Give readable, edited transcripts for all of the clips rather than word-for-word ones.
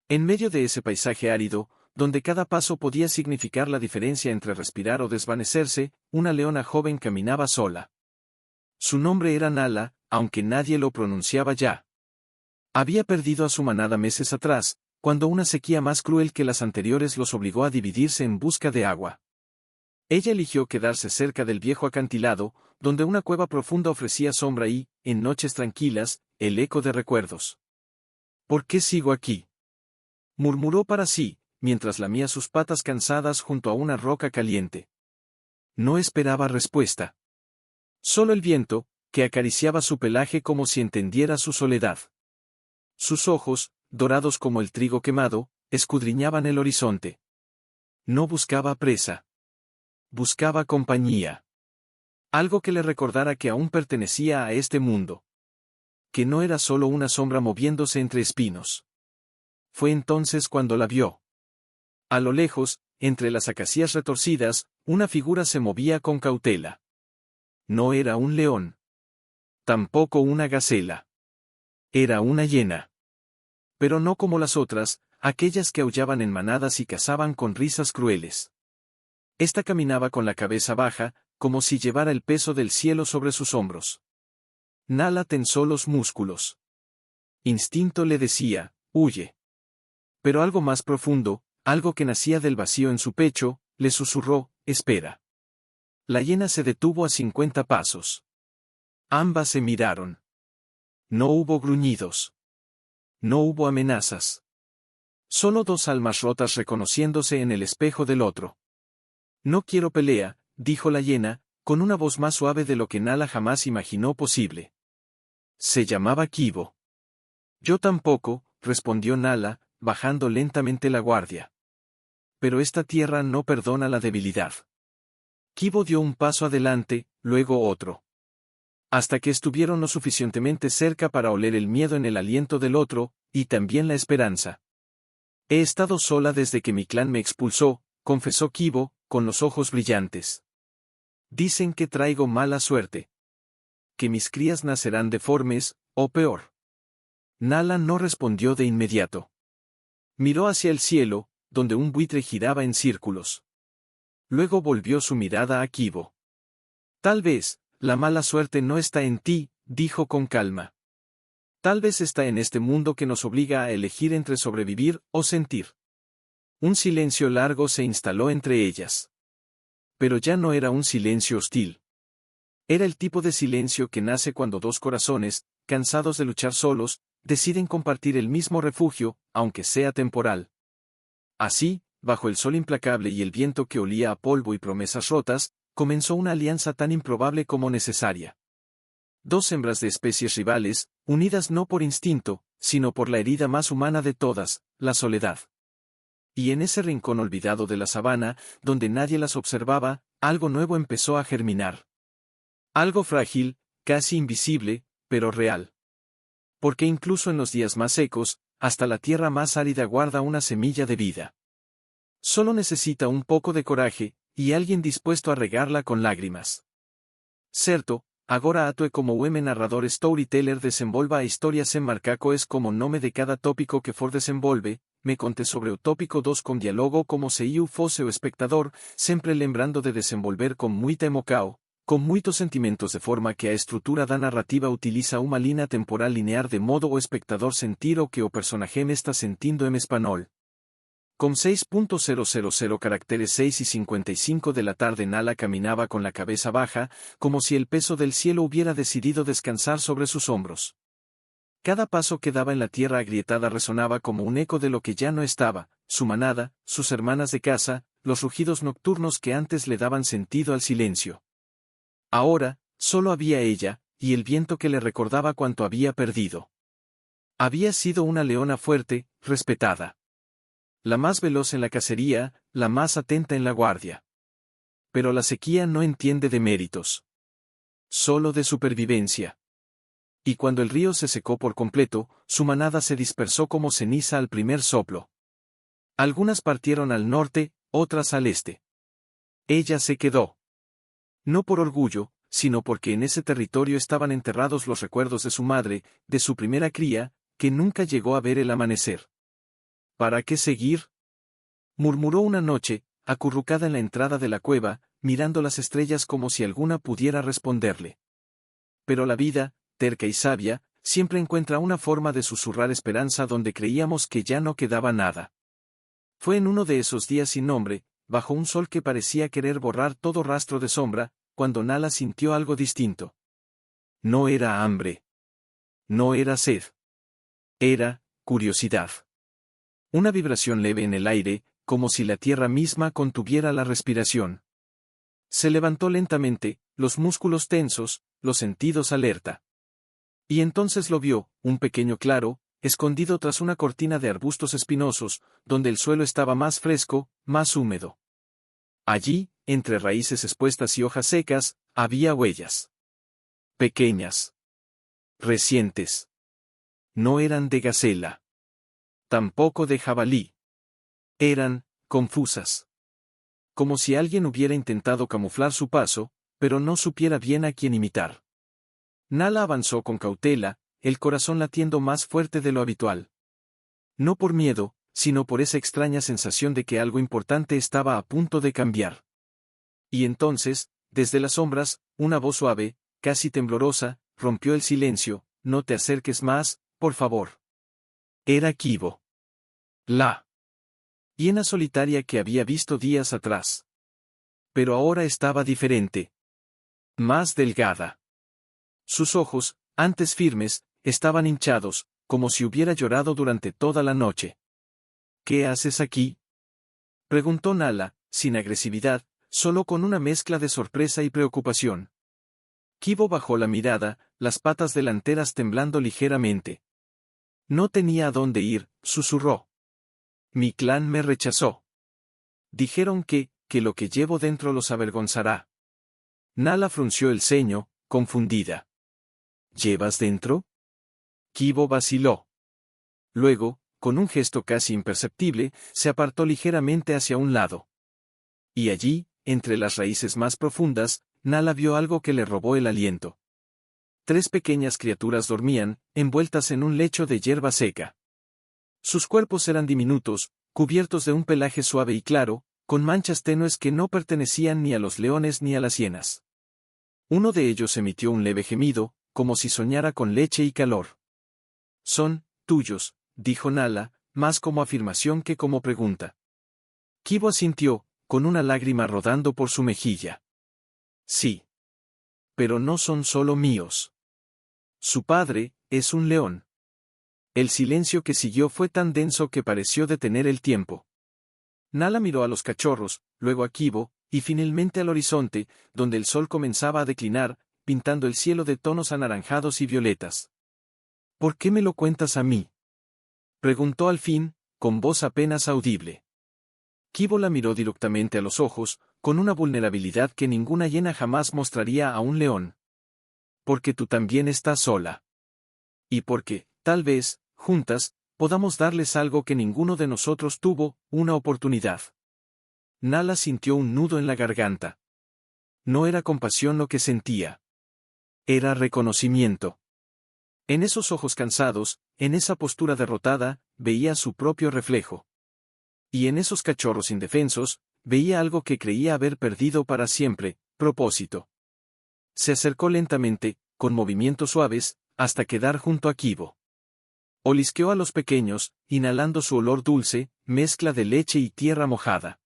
En medio de ese paisaje árido, donde cada paso podía significar la diferencia entre respirar o desvanecerse, una leona joven caminaba sola. Su nombre era Nala, aunque nadie lo pronunciaba ya. Había perdido a su manada meses atrás, cuando una sequía más cruel que las anteriores los obligó a dividirse en busca de agua. Ella eligió quedarse cerca del viejo acantilado, donde una cueva profunda ofrecía sombra y, en noches tranquilas, el eco de recuerdos. ¿Por qué sigo aquí?, murmuró para sí, mientras lamía sus patas cansadas junto a una roca caliente. No esperaba respuesta. Solo el viento, que acariciaba su pelaje como si entendiera su soledad. Sus ojos, dorados como el trigo quemado, escudriñaban el horizonte. No buscaba presa. Buscaba compañía. Algo que le recordara que aún pertenecía a este mundo. Que no era solo una sombra moviéndose entre espinos. Fue entonces cuando la vio. A lo lejos, entre las acacias retorcidas, una figura se movía con cautela. No era un león. Tampoco una gacela. Era una hiena. Pero no como las otras, aquellas que aullaban en manadas y cazaban con risas crueles. Esta caminaba con la cabeza baja, como si llevara el peso del cielo sobre sus hombros. Nala tensó los músculos. Instinto le decía, huye. Pero algo más profundo, algo que nacía del vacío en su pecho, le susurró, espera. La hiena se detuvo a 50 pasos. Ambas se miraron. No hubo gruñidos. No hubo amenazas. Solo dos almas rotas reconociéndose en el espejo del otro. No quiero pelea, dijo la hiena, con una voz más suave de lo que Nala jamás imaginó posible. Se llamaba Kibo. Yo tampoco, respondió Nala, bajando lentamente la guardia. Pero esta tierra no perdona la debilidad. Kibo dio un paso adelante, luego otro. Hasta que estuvieron lo suficientemente cerca para oler el miedo en el aliento del otro, y también la esperanza. He estado sola desde que mi clan me expulsó, confesó Kibo, con los ojos brillantes. Dicen que traigo mala suerte. Que mis crías nacerán deformes, o peor. Nala no respondió de inmediato. Miró hacia el cielo, donde un buitre giraba en círculos. Luego volvió su mirada a Kibo. Tal vez, la mala suerte no está en ti, dijo con calma. Tal vez está en este mundo que nos obliga a elegir entre sobrevivir o sentir. Un silencio largo se instaló entre ellas. Pero ya no era un silencio hostil. Era el tipo de silencio que nace cuando dos corazones, cansados de luchar solos, deciden compartir el mismo refugio, aunque sea temporal. Así, bajo el sol implacable y el viento que olía a polvo y promesas rotas, comenzó una alianza tan improbable como necesaria. Dos hembras de especies rivales, unidas no por instinto, sino por la herida más humana de todas, la soledad. Y en ese rincón olvidado de la sabana, donde nadie las observaba, algo nuevo empezó a germinar. Algo frágil, casi invisible, pero real. Porque incluso en los días más secos, hasta la tierra más árida guarda una semilla de vida. Solo necesita un poco de coraje, y alguien dispuesto a regarla con lágrimas. Certo, agora atue como ueme narrador storyteller desenvolva a historias en marcaco es como nome de cada tópico que for desenvolve, me conte sobre o tópico 2 con diálogo como se iu fosse o espectador, sempre lembrando de desenvolver con muita emocao, con muitos sentimentos de forma que a estrutura da narrativa utiliza uma línea temporal linear de modo o espectador sentir o que o personaje me está sentindo en español. Con 6.000 caracteres 6:55 de la tarde Nala caminaba con la cabeza baja, como si el peso del cielo hubiera decidido descansar sobre sus hombros. Cada paso que daba en la tierra agrietada resonaba como un eco de lo que ya no estaba, su manada, sus hermanas de casa, los rugidos nocturnos que antes le daban sentido al silencio. Ahora, solo había ella, y el viento que le recordaba cuanto había perdido. Había sido una leona fuerte, respetada. La más veloz en la cacería, la más atenta en la guardia. Pero la sequía no entiende de méritos. Solo de supervivencia. Y cuando el río se secó por completo, su manada se dispersó como ceniza al primer soplo. Algunas partieron al norte, otras al este. Ella se quedó. No por orgullo, sino porque en ese territorio estaban enterrados los recuerdos de su madre, de su primera cría, que nunca llegó a ver el amanecer. ¿Para qué seguir? Murmuró una noche, acurrucada en la entrada de la cueva, mirando las estrellas como si alguna pudiera responderle. Pero la vida, terca y sabia, siempre encuentra una forma de susurrar esperanza donde creíamos que ya no quedaba nada. Fue en uno de esos días sin nombre, bajo un sol que parecía querer borrar todo rastro de sombra, cuando Nala sintió algo distinto. No era hambre. No era sed. Era curiosidad. Una vibración leve en el aire, como si la tierra misma contuviera la respiración. Se levantó lentamente, los músculos tensos, los sentidos alerta. Y entonces lo vio, un pequeño claro, escondido tras una cortina de arbustos espinosos, donde el suelo estaba más fresco, más húmedo. Allí, entre raíces expuestas y hojas secas, había huellas. Pequeñas. Recientes. No eran de gacela. Tampoco de jabalí. Eran confusas. Como si alguien hubiera intentado camuflar su paso, pero no supiera bien a quién imitar. Nala avanzó con cautela, el corazón latiendo más fuerte de lo habitual. No por miedo, sino por esa extraña sensación de que algo importante estaba a punto de cambiar. Y entonces, desde las sombras, una voz suave, casi temblorosa, rompió el silencio: «No te acerques más, por favor». Era Kibo. La hiena solitaria que había visto días atrás. Pero ahora estaba diferente. Más delgada. Sus ojos, antes firmes, estaban hinchados, como si hubiera llorado durante toda la noche. «¿Qué haces aquí?», preguntó Nala, sin agresividad, solo con una mezcla de sorpresa y preocupación. Kibo bajó la mirada, las patas delanteras temblando ligeramente. «No tenía a dónde ir», susurró. «Mi clan me rechazó. Dijeron que lo que llevo dentro los avergonzará». Nala frunció el ceño, confundida. «¿Llevas dentro?». Kibo vaciló. Luego, con un gesto casi imperceptible, se apartó ligeramente hacia un lado. Y allí, entre las raíces más profundas, Nala vio algo que le robó el aliento. 3 pequeñas criaturas dormían, envueltas en un lecho de hierba seca. Sus cuerpos eran diminutos, cubiertos de un pelaje suave y claro, con manchas tenues que no pertenecían ni a los leones ni a las hienas. Uno de ellos emitió un leve gemido, como si soñara con leche y calor. «Son tuyos», dijo Nala, más como afirmación que como pregunta. Kibo asintió, con una lágrima rodando por su mejilla. «Sí. Pero no son solo míos. Su padre es un león». El silencio que siguió fue tan denso que pareció detener el tiempo. Nala miró a los cachorros, luego a Kibo, y finalmente al horizonte, donde el sol comenzaba a declinar, pintando el cielo de tonos anaranjados y violetas. «¿Por qué me lo cuentas a mí?», preguntó al fin, con voz apenas audible. Kibo la miró directamente a los ojos, con una vulnerabilidad que ninguna hiena jamás mostraría a un león. «Porque tú también estás sola. Y porque, tal vez, juntas, podamos darles algo que ninguno de nosotros tuvo, una oportunidad». Nala sintió un nudo en la garganta. No era compasión lo que sentía. Era reconocimiento. En esos ojos cansados, en esa postura derrotada, veía su propio reflejo. Y en esos cachorros indefensos, veía algo que creía haber perdido para siempre: propósito. Se acercó lentamente, con movimientos suaves, hasta quedar junto a Kibo. Olisqueó a los pequeños, inhalando su olor dulce, mezcla de leche y tierra mojada.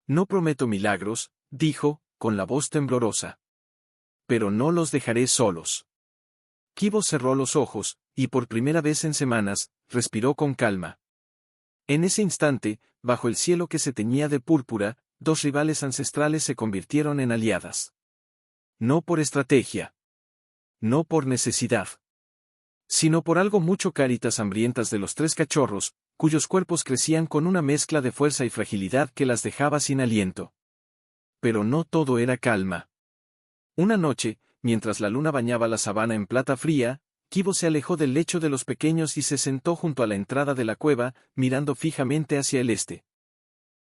«No prometo milagros», dijo, con la voz temblorosa. «Pero no los dejaré solos». Kibo cerró los ojos, y por primera vez en semanas, respiró con calma. En ese instante, bajo el cielo que se teñía de púrpura, 2 rivales ancestrales se convirtieron en aliadas. No por estrategia. No por necesidad. Sino por algo mucho caritas hambrientas de los 3 cachorros, cuyos cuerpos crecían con una mezcla de fuerza y fragilidad que las dejaba sin aliento. Pero no todo era calma. Una noche, mientras la luna bañaba la sabana en plata fría, Kibo se alejó del lecho de los pequeños y se sentó junto a la entrada de la cueva, mirando fijamente hacia el este.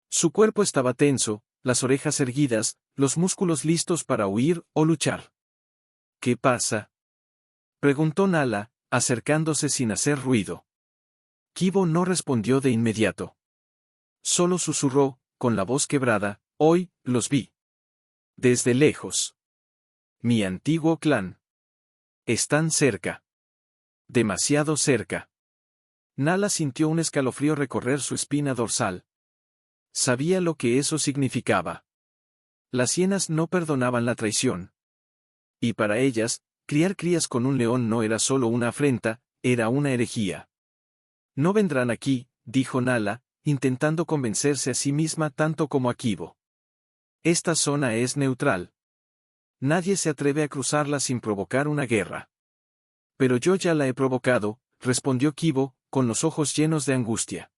Su cuerpo estaba tenso, las orejas erguidas, los músculos listos para huir o luchar. «¿Qué pasa?», preguntó Nala, acercándose sin hacer ruido. Kibo no respondió de inmediato. Solo susurró, con la voz quebrada, hoy, los vi. Desde lejos. Mi antiguo clan. Están cerca. Demasiado cerca. Nala sintió un escalofrío recorrer su espina dorsal. Sabía lo que eso significaba. Las hienas no perdonaban la traición. Y para ellas, criar crías con un león no era solo una afrenta, era una herejía. No vendrán aquí, dijo Nala, intentando convencerse a sí misma tanto como a Kibo. Esta zona es neutral. Nadie se atreve a cruzarla sin provocar una guerra. Pero yo ya la he provocado, respondió Kibo, con los ojos llenos de angustia.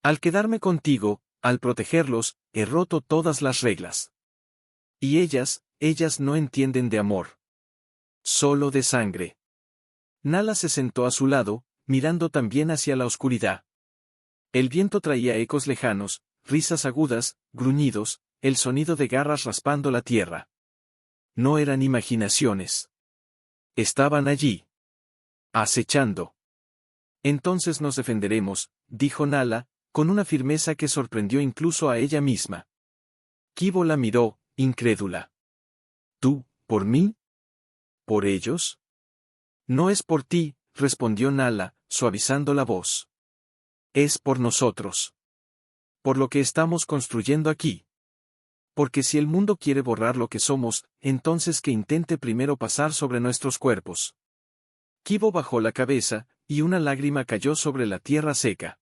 Al quedarme contigo, al protegerlos, he roto todas las reglas. Y ellas no entienden de amor. Solo de sangre. Nala se sentó a su lado, mirando también hacia la oscuridad. El viento traía ecos lejanos, risas agudas, gruñidos, el sonido de garras raspando la tierra. No eran imaginaciones. Estaban allí. Acechando. Entonces nos defenderemos, dijo Nala, con una firmeza que sorprendió incluso a ella misma. Kibo la miró, incrédula. ¿Tú, por mí? ¿Por ellos? No es por ti, respondió Nala, suavizando la voz. Es por nosotros. Por lo que estamos construyendo aquí. Porque si el mundo quiere borrar lo que somos, entonces que intente primero pasar sobre nuestros cuerpos. Kibo bajó la cabeza, y una lágrima cayó sobre la tierra seca.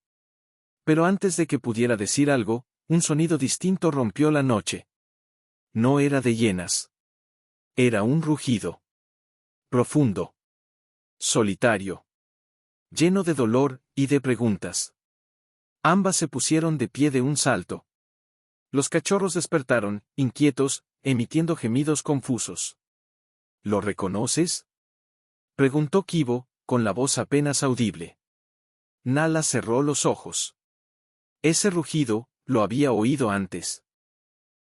Pero antes de que pudiera decir algo, un sonido distinto rompió la noche. No era de hienas. Era un rugido. Profundo. Solitario. Lleno de dolor, y de preguntas. Ambas se pusieron de pie de un salto. Los cachorros despertaron, inquietos, emitiendo gemidos confusos. ¿Lo reconoces?, preguntó Kibo, con la voz apenas audible. Nala cerró los ojos. Ese rugido, lo había oído antes.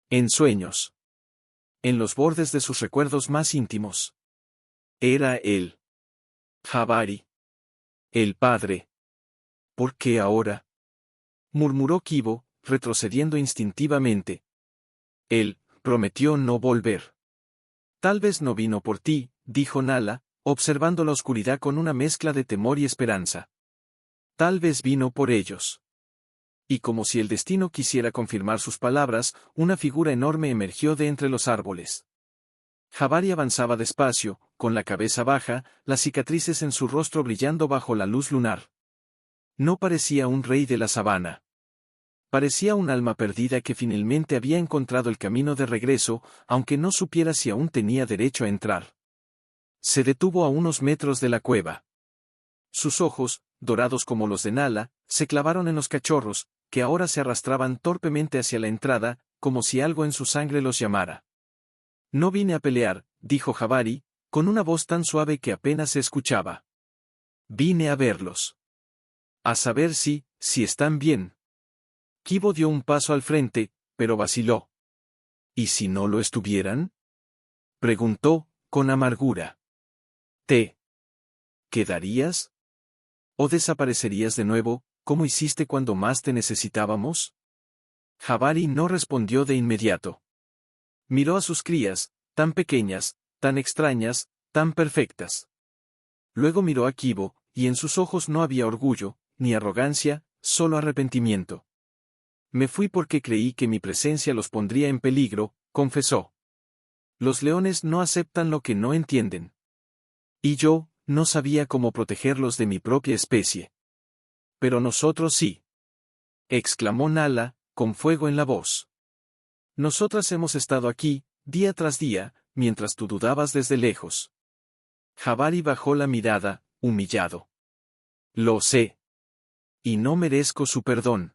En sueños. En los bordes de sus recuerdos más íntimos. Era él. Jabari. El padre. ¿Por qué ahora?, murmuró Kibo, retrocediendo instintivamente. Él prometió no volver. Tal vez no vino por ti, dijo Nala, observando la oscuridad con una mezcla de temor y esperanza. Tal vez vino por ellos. Y como si el destino quisiera confirmar sus palabras, una figura enorme emergió de entre los árboles. Jabari avanzaba despacio, con la cabeza baja, las cicatrices en su rostro brillando bajo la luz lunar. No parecía un rey de la sabana. Parecía un alma perdida que finalmente había encontrado el camino de regreso, aunque no supiera si aún tenía derecho a entrar. Se detuvo a unos metros de la cueva. Sus ojos, dorados como los de Nala, se clavaron en los cachorros, que ahora se arrastraban torpemente hacia la entrada, como si algo en su sangre los llamara. No vine a pelear, dijo Jabari, con una voz tan suave que apenas se escuchaba. Vine a verlos. A saber si están bien. Kibo dio un paso al frente, pero vaciló. ¿Y si no lo estuvieran?, preguntó, con amargura. ¿Te quedarías? ¿O desaparecerías de nuevo, como hiciste cuando más te necesitábamos? Jabari no respondió de inmediato. Miró a sus crías, tan pequeñas, tan extrañas, tan perfectas. Luego miró a Kibo, y en sus ojos no había orgullo, ni arrogancia, solo arrepentimiento. Me fui porque creí que mi presencia los pondría en peligro, confesó. Los leones no aceptan lo que no entienden. Y yo, no sabía cómo protegerlos de mi propia especie. Pero nosotros sí. Exclamó Nala, con fuego en la voz. Nosotras hemos estado aquí, día tras día, mientras tú dudabas desde lejos. Jabari bajó la mirada, humillado. Lo sé. Y no merezco su perdón.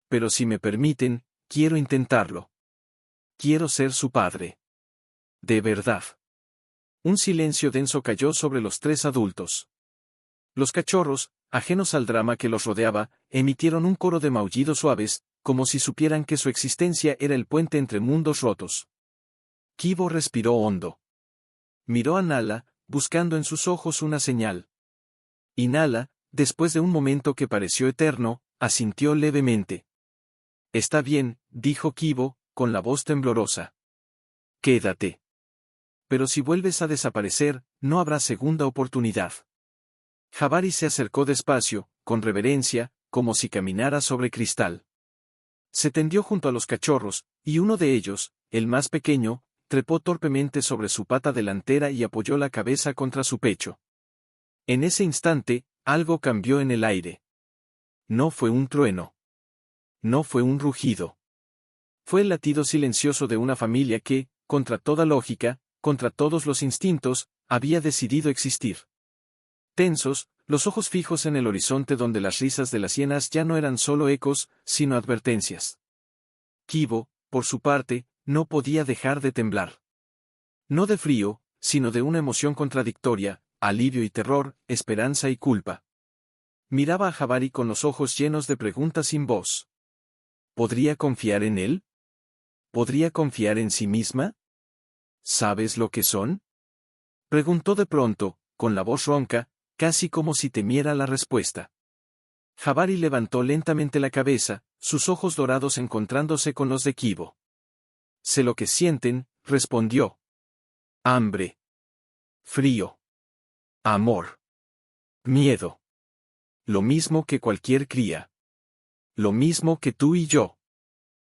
Pero si me permiten, quiero intentarlo. Quiero ser su padre. De verdad. Un silencio denso cayó sobre los tres adultos. Los cachorros, ajenos al drama que los rodeaba, emitieron un coro de maullidos suaves, como si supieran que su existencia era el puente entre mundos rotos. Kibo respiró hondo. Miró a Nala, buscando en sus ojos una señal. Y Nala, después de un momento que pareció eterno, asintió levemente. Está bien, dijo Kibo, con la voz temblorosa. Quédate. Pero si vuelves a desaparecer, no habrá segunda oportunidad. Jabari se acercó despacio, con reverencia, como si caminara sobre cristal. Se tendió junto a los cachorros, y uno de ellos, el más pequeño, trepó torpemente sobre su pata delantera y apoyó la cabeza contra su pecho. En ese instante, algo cambió en el aire. No fue un trueno. No fue un rugido. Fue el latido silencioso de una familia que, contra toda lógica, contra todos los instintos, había decidido existir. Tensos, los ojos fijos en el horizonte donde las risas de las hienas ya no eran solo ecos, sino advertencias. Kibo, por su parte, no podía dejar de temblar. No de frío, sino de una emoción contradictoria, alivio y terror, esperanza y culpa. Miraba a Jabari con los ojos llenos de preguntas sin voz. ¿Podría confiar en él? ¿Podría confiar en sí misma? ¿Sabes lo que son? Preguntó de pronto, con la voz ronca, casi como si temiera la respuesta. Jabari levantó lentamente la cabeza, sus ojos dorados encontrándose con los de Kibo. Sé lo que sienten, respondió. Hambre. Frío. Amor. Miedo. Lo mismo que cualquier cría. Lo mismo que tú y yo.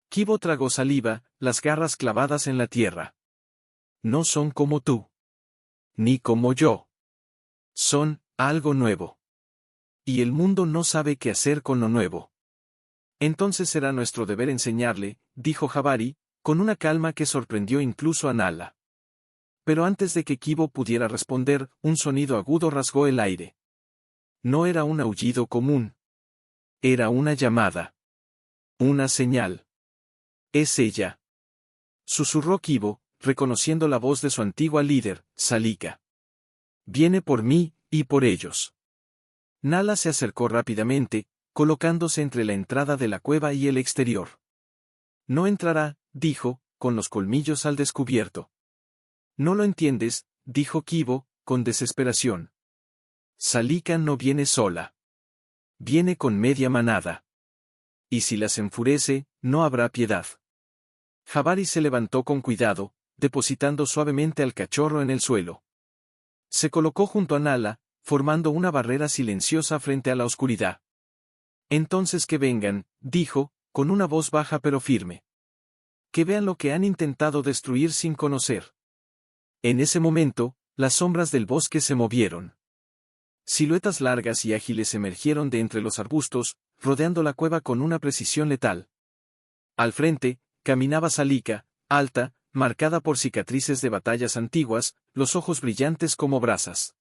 Kibo tragó saliva, las garras clavadas en la tierra. No son como tú. Ni como yo. Son algo nuevo. Y el mundo no sabe qué hacer con lo nuevo. Entonces será nuestro deber enseñarle, dijo Jabari, con una calma que sorprendió incluso a Nala. Pero antes de que Kibo pudiera responder, un sonido agudo rasgó el aire. No era un aullido común. Era una llamada. Una señal. Es ella. Susurró Kibo, reconociendo la voz de su antigua líder, Salika. Viene por mí, y por ellos. Nala se acercó rápidamente, colocándose entre la entrada de la cueva y el exterior. No entrará, dijo, con los colmillos al descubierto. No lo entiendes, dijo Kibo, con desesperación. Salika no viene sola. Viene con media manada. Y si las enfurece, no habrá piedad. Jabari se levantó con cuidado, depositando suavemente al cachorro en el suelo. Se colocó junto a Nala, formando una barrera silenciosa frente a la oscuridad. Entonces que vengan, dijo, con una voz baja pero firme. Que vean lo que han intentado destruir sin conocer. En ese momento, las sombras del bosque se movieron. Siluetas largas y ágiles emergieron de entre los arbustos, rodeando la cueva con una precisión letal. Al frente, caminaba Salika, alta, marcada por cicatrices de batallas antiguas, los ojos brillantes como brasas.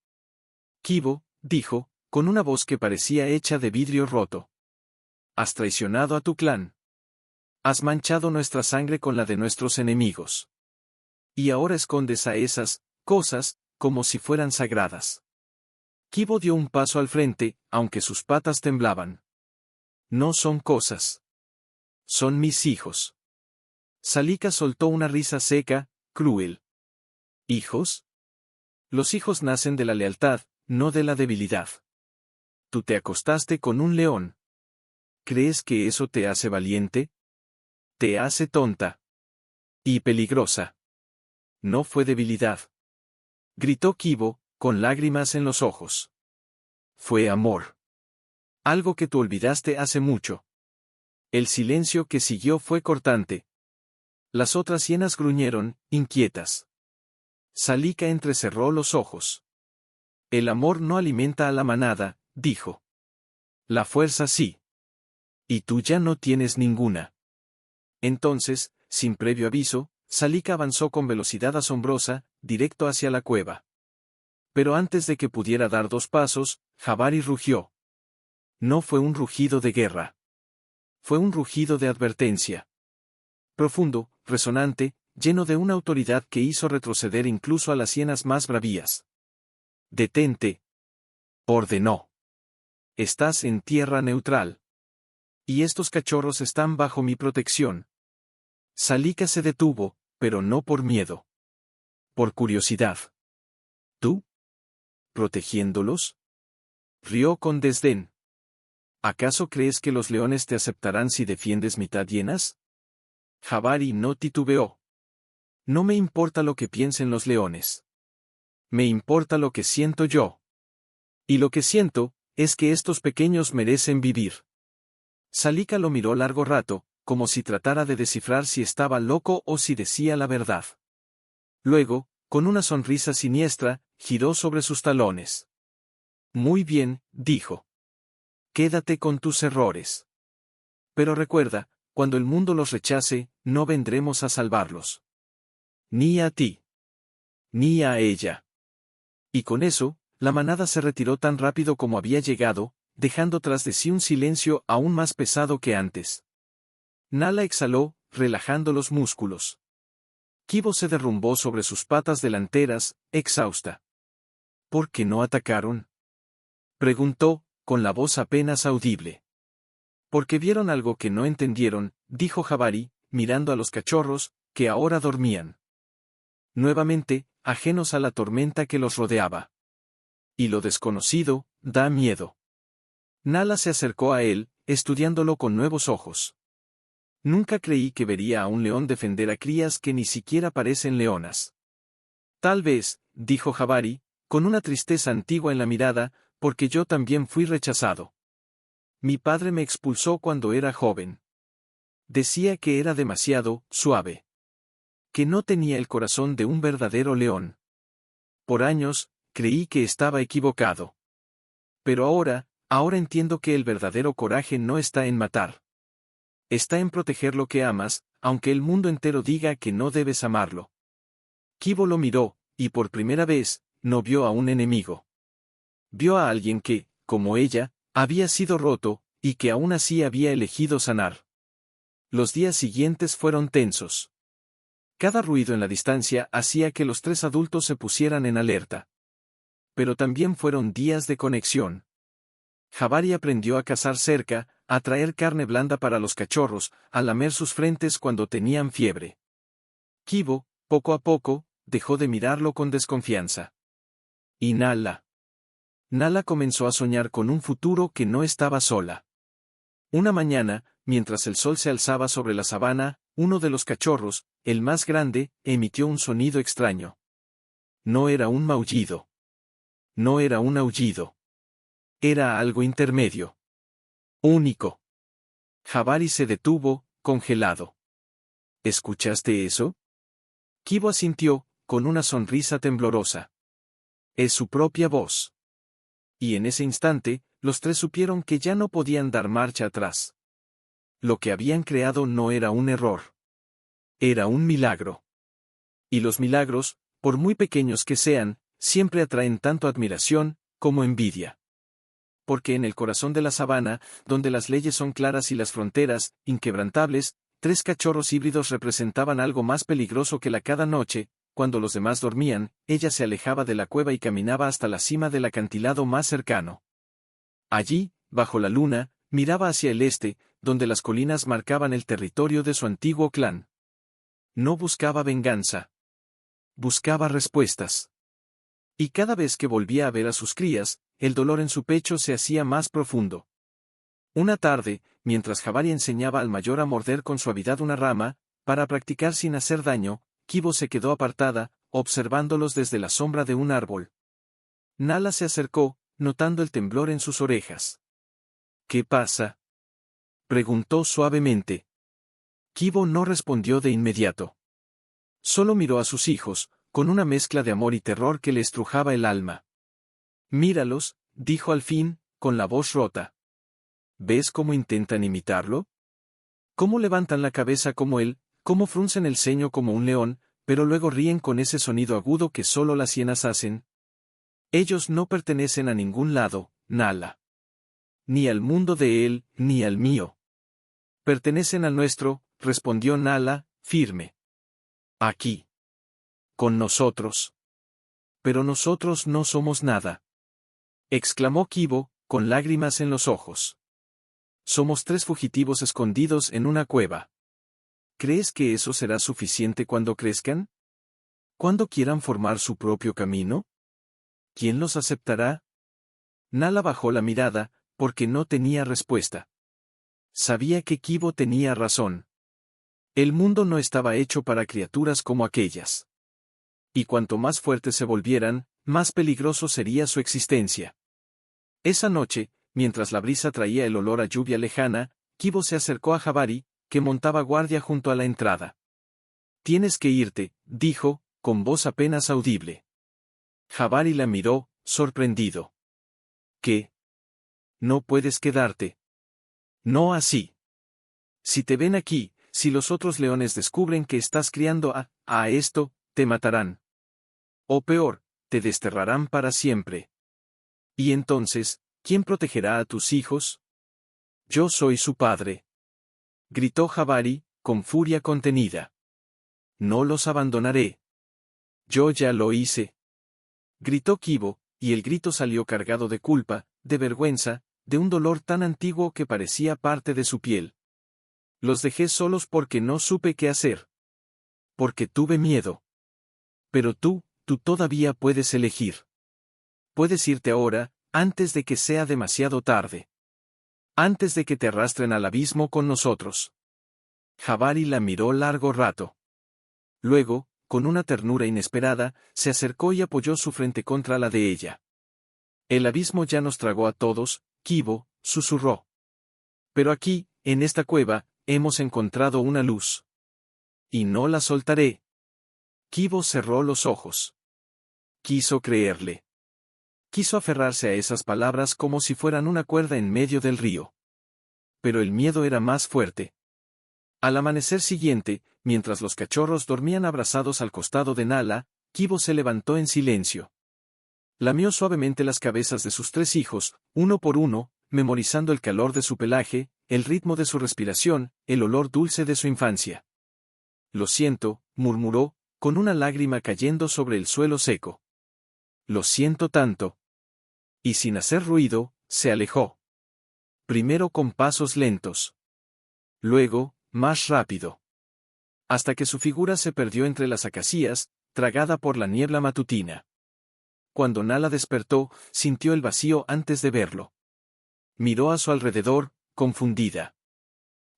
Kibo, dijo, con una voz que parecía hecha de vidrio roto. Has traicionado a tu clan. Has manchado nuestra sangre con la de nuestros enemigos. Y ahora escondes a esas cosas, como si fueran sagradas. Kibo dio un paso al frente, aunque sus patas temblaban. No son cosas. Son mis hijos. Salika soltó una risa seca, cruel. ¿Hijos? Los hijos nacen de la lealtad, no de la debilidad. Tú te acostaste con un león. ¿Crees que eso te hace valiente? Te hace tonta. Y peligrosa. No fue debilidad. Gritó Kibo, con lágrimas en los ojos. Fue amor. Algo que tú olvidaste hace mucho. El silencio que siguió fue cortante. Las otras hienas gruñeron, inquietas. Salika entrecerró los ojos. El amor no alimenta a la manada, dijo. La fuerza sí. Y tú ya no tienes ninguna. Entonces, sin previo aviso, Salika avanzó con velocidad asombrosa, directo hacia la cueva. Pero antes de que pudiera dar 2 pasos, Jabari rugió. No fue un rugido de guerra. Fue un rugido de advertencia. Profundo, resonante, lleno de una autoridad que hizo retroceder incluso a las hienas más bravías. Detente. Ordenó. Estás en tierra neutral. Y estos cachorros están bajo mi protección. Salika se detuvo, pero no por miedo. Por curiosidad. ¿Tú? ¿Protegiéndolos? Rió con desdén. ¿Acaso crees que los leones te aceptarán si defiendes mitad llenas? Jabari no titubeó. No me importa lo que piensen los leones. Me importa lo que siento yo. Y lo que siento, es que estos pequeños merecen vivir. Salika lo miró largo rato, como si tratara de descifrar si estaba loco o si decía la verdad. Luego, con una sonrisa siniestra, giró sobre sus talones. Muy bien, dijo. Quédate con tus errores. Pero recuerda, cuando el mundo los rechace, no vendremos a salvarlos. Ni a ti. Ni a ella. Y con eso, la manada se retiró tan rápido como había llegado, dejando tras de sí un silencio aún más pesado que antes. Nala exhaló, relajando los músculos. Kibo se derrumbó sobre sus patas delanteras, exhausta. ¿Por qué no atacaron? Preguntó, con la voz apenas audible. Porque vieron algo que no entendieron, dijo Jabari, mirando a los cachorros, que ahora dormían. Nuevamente, ajenos a la tormenta que los rodeaba. Y lo desconocido, da miedo. Nala se acercó a él, estudiándolo con nuevos ojos. Nunca creí que vería a un león defender a crías que ni siquiera parecen leonas. Tal vez, dijo Jabari, con una tristeza antigua en la mirada, porque yo también fui rechazado. Mi padre me expulsó cuando era joven. Decía que era demasiado suave. Que no tenía el corazón de un verdadero león. Por años, creí que estaba equivocado. Pero ahora entiendo que el verdadero coraje no está en matar. Está en proteger lo que amas, aunque el mundo entero diga que no debes amarlo. Kibo lo miró, y por primera vez, no vio a un enemigo. Vio a alguien que, como ella, había sido roto, y que aún así había elegido sanar. Los días siguientes fueron tensos. Cada ruido en la distancia hacía que los tres adultos se pusieran en alerta. Pero también fueron días de conexión. Jabari aprendió a cazar cerca, a traer carne blanda para los cachorros, a lamer sus frentes cuando tenían fiebre. Kibo, poco a poco, dejó de mirarlo con desconfianza. Y Nala comenzó a soñar con un futuro que no estaba sola. Una mañana, mientras el sol se alzaba sobre la sabana, uno de los cachorros, el más grande, emitió un sonido extraño. No era un maullido. No era un aullido. Era algo intermedio. Único. Jabari se detuvo, congelado. ¿Escuchaste eso? Kibo asintió, con una sonrisa temblorosa. Es su propia voz. Y en ese instante, los tres supieron que ya no podían dar marcha atrás. Lo que habían creado no era un error. Era un milagro. Y los milagros, por muy pequeños que sean, siempre atraen tanto admiración, como envidia. Porque en el corazón de la sabana, donde las leyes son claras y las fronteras, inquebrantables, tres cachorros híbridos representaban algo más peligroso que la cada noche. Cuando los demás dormían, ella se alejaba de la cueva y caminaba hasta la cima del acantilado más cercano. Allí, bajo la luna, miraba hacia el este, donde las colinas marcaban el territorio de su antiguo clan. No buscaba venganza. Buscaba respuestas. Y cada vez que volvía a ver a sus crías, el dolor en su pecho se hacía más profundo. Una tarde, mientras Jabari enseñaba al mayor a morder con suavidad una rama, para practicar sin hacer daño, Kibo se quedó apartada, observándolos desde la sombra de un árbol. Nala se acercó, notando el temblor en sus orejas. ¿Qué pasa?, preguntó suavemente. Kibo no respondió de inmediato. Solo miró a sus hijos, con una mezcla de amor y terror que le estrujaba el alma. Míralos, dijo al fin, con la voz rota. ¿Ves cómo intentan imitarlo? ¿Cómo levantan la cabeza como él? Cómo fruncen el ceño como un león, pero luego ríen con ese sonido agudo que solo las hienas hacen? Ellos no pertenecen a ningún lado, Nala. Ni al mundo de él, ni al mío. Pertenecen al nuestro, respondió Nala, firme. Aquí. Con nosotros. Pero nosotros no somos nada. Exclamó Kibo, con lágrimas en los ojos. Somos tres fugitivos escondidos en una cueva. ¿Crees que eso será suficiente cuando crezcan? ¿Cuándo quieran formar su propio camino? ¿Quién los aceptará? Nala bajó la mirada, porque no tenía respuesta. Sabía que Kibo tenía razón. El mundo no estaba hecho para criaturas como aquellas. Y cuanto más fuertes se volvieran, más peligroso sería su existencia. Esa noche, mientras la brisa traía el olor a lluvia lejana, Kibo se acercó a Jabari, que montaba guardia junto a la entrada. «Tienes que irte», dijo, con voz apenas audible. Jabari la miró, sorprendido. «¿Qué? No puedes quedarte». «No así. Si te ven aquí, si los otros leones descubren que estás criando a esto, te matarán. O peor, te desterrarán para siempre. Y entonces, ¿quién protegerá a tus hijos? Yo soy su padre», gritó Jabari, con furia contenida. «No los abandonaré. Yo ya lo hice», gritó Kibo, y el grito salió cargado de culpa, de vergüenza, de un dolor tan antiguo que parecía parte de su piel. «Los dejé solos porque no supe qué hacer. Porque tuve miedo. Pero tú todavía puedes elegir. Puedes irte ahora, antes de que sea demasiado tarde. Antes de que te arrastren al abismo con nosotros». Jabari la miró largo rato. Luego, con una ternura inesperada, se acercó y apoyó su frente contra la de ella. «El abismo ya nos tragó a todos», Kibo susurró. «Pero aquí, en esta cueva, hemos encontrado una luz. Y no la soltaré». Kibo cerró los ojos. Quiso creerle. Quiso aferrarse a esas palabras como si fueran una cuerda en medio del río. Pero el miedo era más fuerte. Al amanecer siguiente, mientras los cachorros dormían abrazados al costado de Nala, Kibo se levantó en silencio. Lamió suavemente las cabezas de sus 3 hijos, uno por uno, memorizando el calor de su pelaje, el ritmo de su respiración, el olor dulce de su infancia. «Lo siento», murmuró, con una lágrima cayendo sobre el suelo seco. «Lo siento tanto». Y sin hacer ruido, se alejó. Primero con pasos lentos. Luego, más rápido. Hasta que su figura se perdió entre las acacias, tragada por la niebla matutina. Cuando Nala despertó, sintió el vacío antes de verlo. Miró a su alrededor, confundida.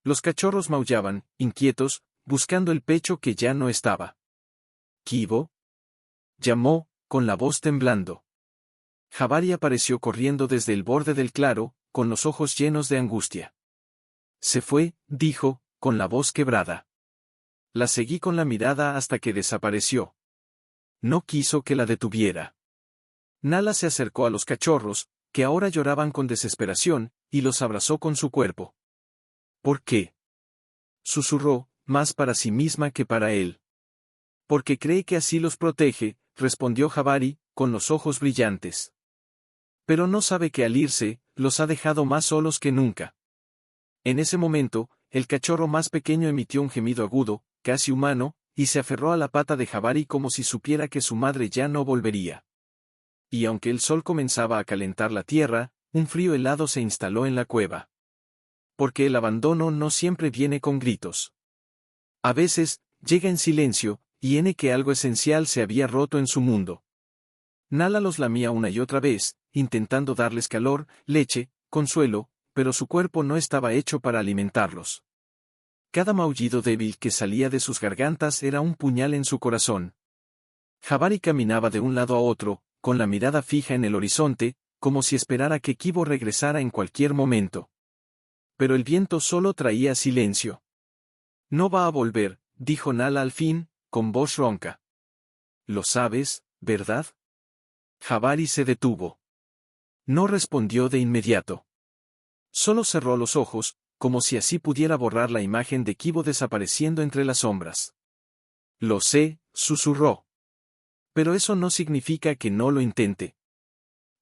Los cachorros maullaban, inquietos, buscando el pecho que ya no estaba. «¿Kibo?», llamó, con la voz temblando. Jabari apareció corriendo desde el borde del claro, con los ojos llenos de angustia. «Se fue», dijo, con la voz quebrada. La seguí con la mirada hasta que desapareció. No quiso que la detuviera. Nala se acercó a los cachorros, que ahora lloraban con desesperación, y los abrazó con su cuerpo. «¿Por qué?», susurró, más para sí misma que para él. «Porque cree que así los protege», respondió Jabari, con los ojos brillantes. «Pero no sabe que al irse, los ha dejado más solos que nunca». En ese momento, el cachorro más pequeño emitió un gemido agudo, casi humano, y se aferró a la pata de Jabari como si supiera que su madre ya no volvería. Y aunque el sol comenzaba a calentar la tierra, un frío helado se instaló en la cueva. Porque el abandono no siempre viene con gritos. A veces, llega en silencio, y en que algo esencial se había roto en su mundo. Nala los lamía una y otra vez, intentando darles calor, leche, consuelo, pero su cuerpo no estaba hecho para alimentarlos. Cada maullido débil que salía de sus gargantas era un puñal en su corazón. Jabari caminaba de un lado a otro, con la mirada fija en el horizonte, como si esperara que Kibo regresara en cualquier momento. Pero el viento solo traía silencio. «No va a volver», dijo Nala al fin, con voz ronca. «Lo sabes, ¿verdad?». Jabari se detuvo. No respondió de inmediato. Solo cerró los ojos, como si así pudiera borrar la imagen de Kibo desapareciendo entre las sombras. «Lo sé», susurró. «Pero eso no significa que no lo intente».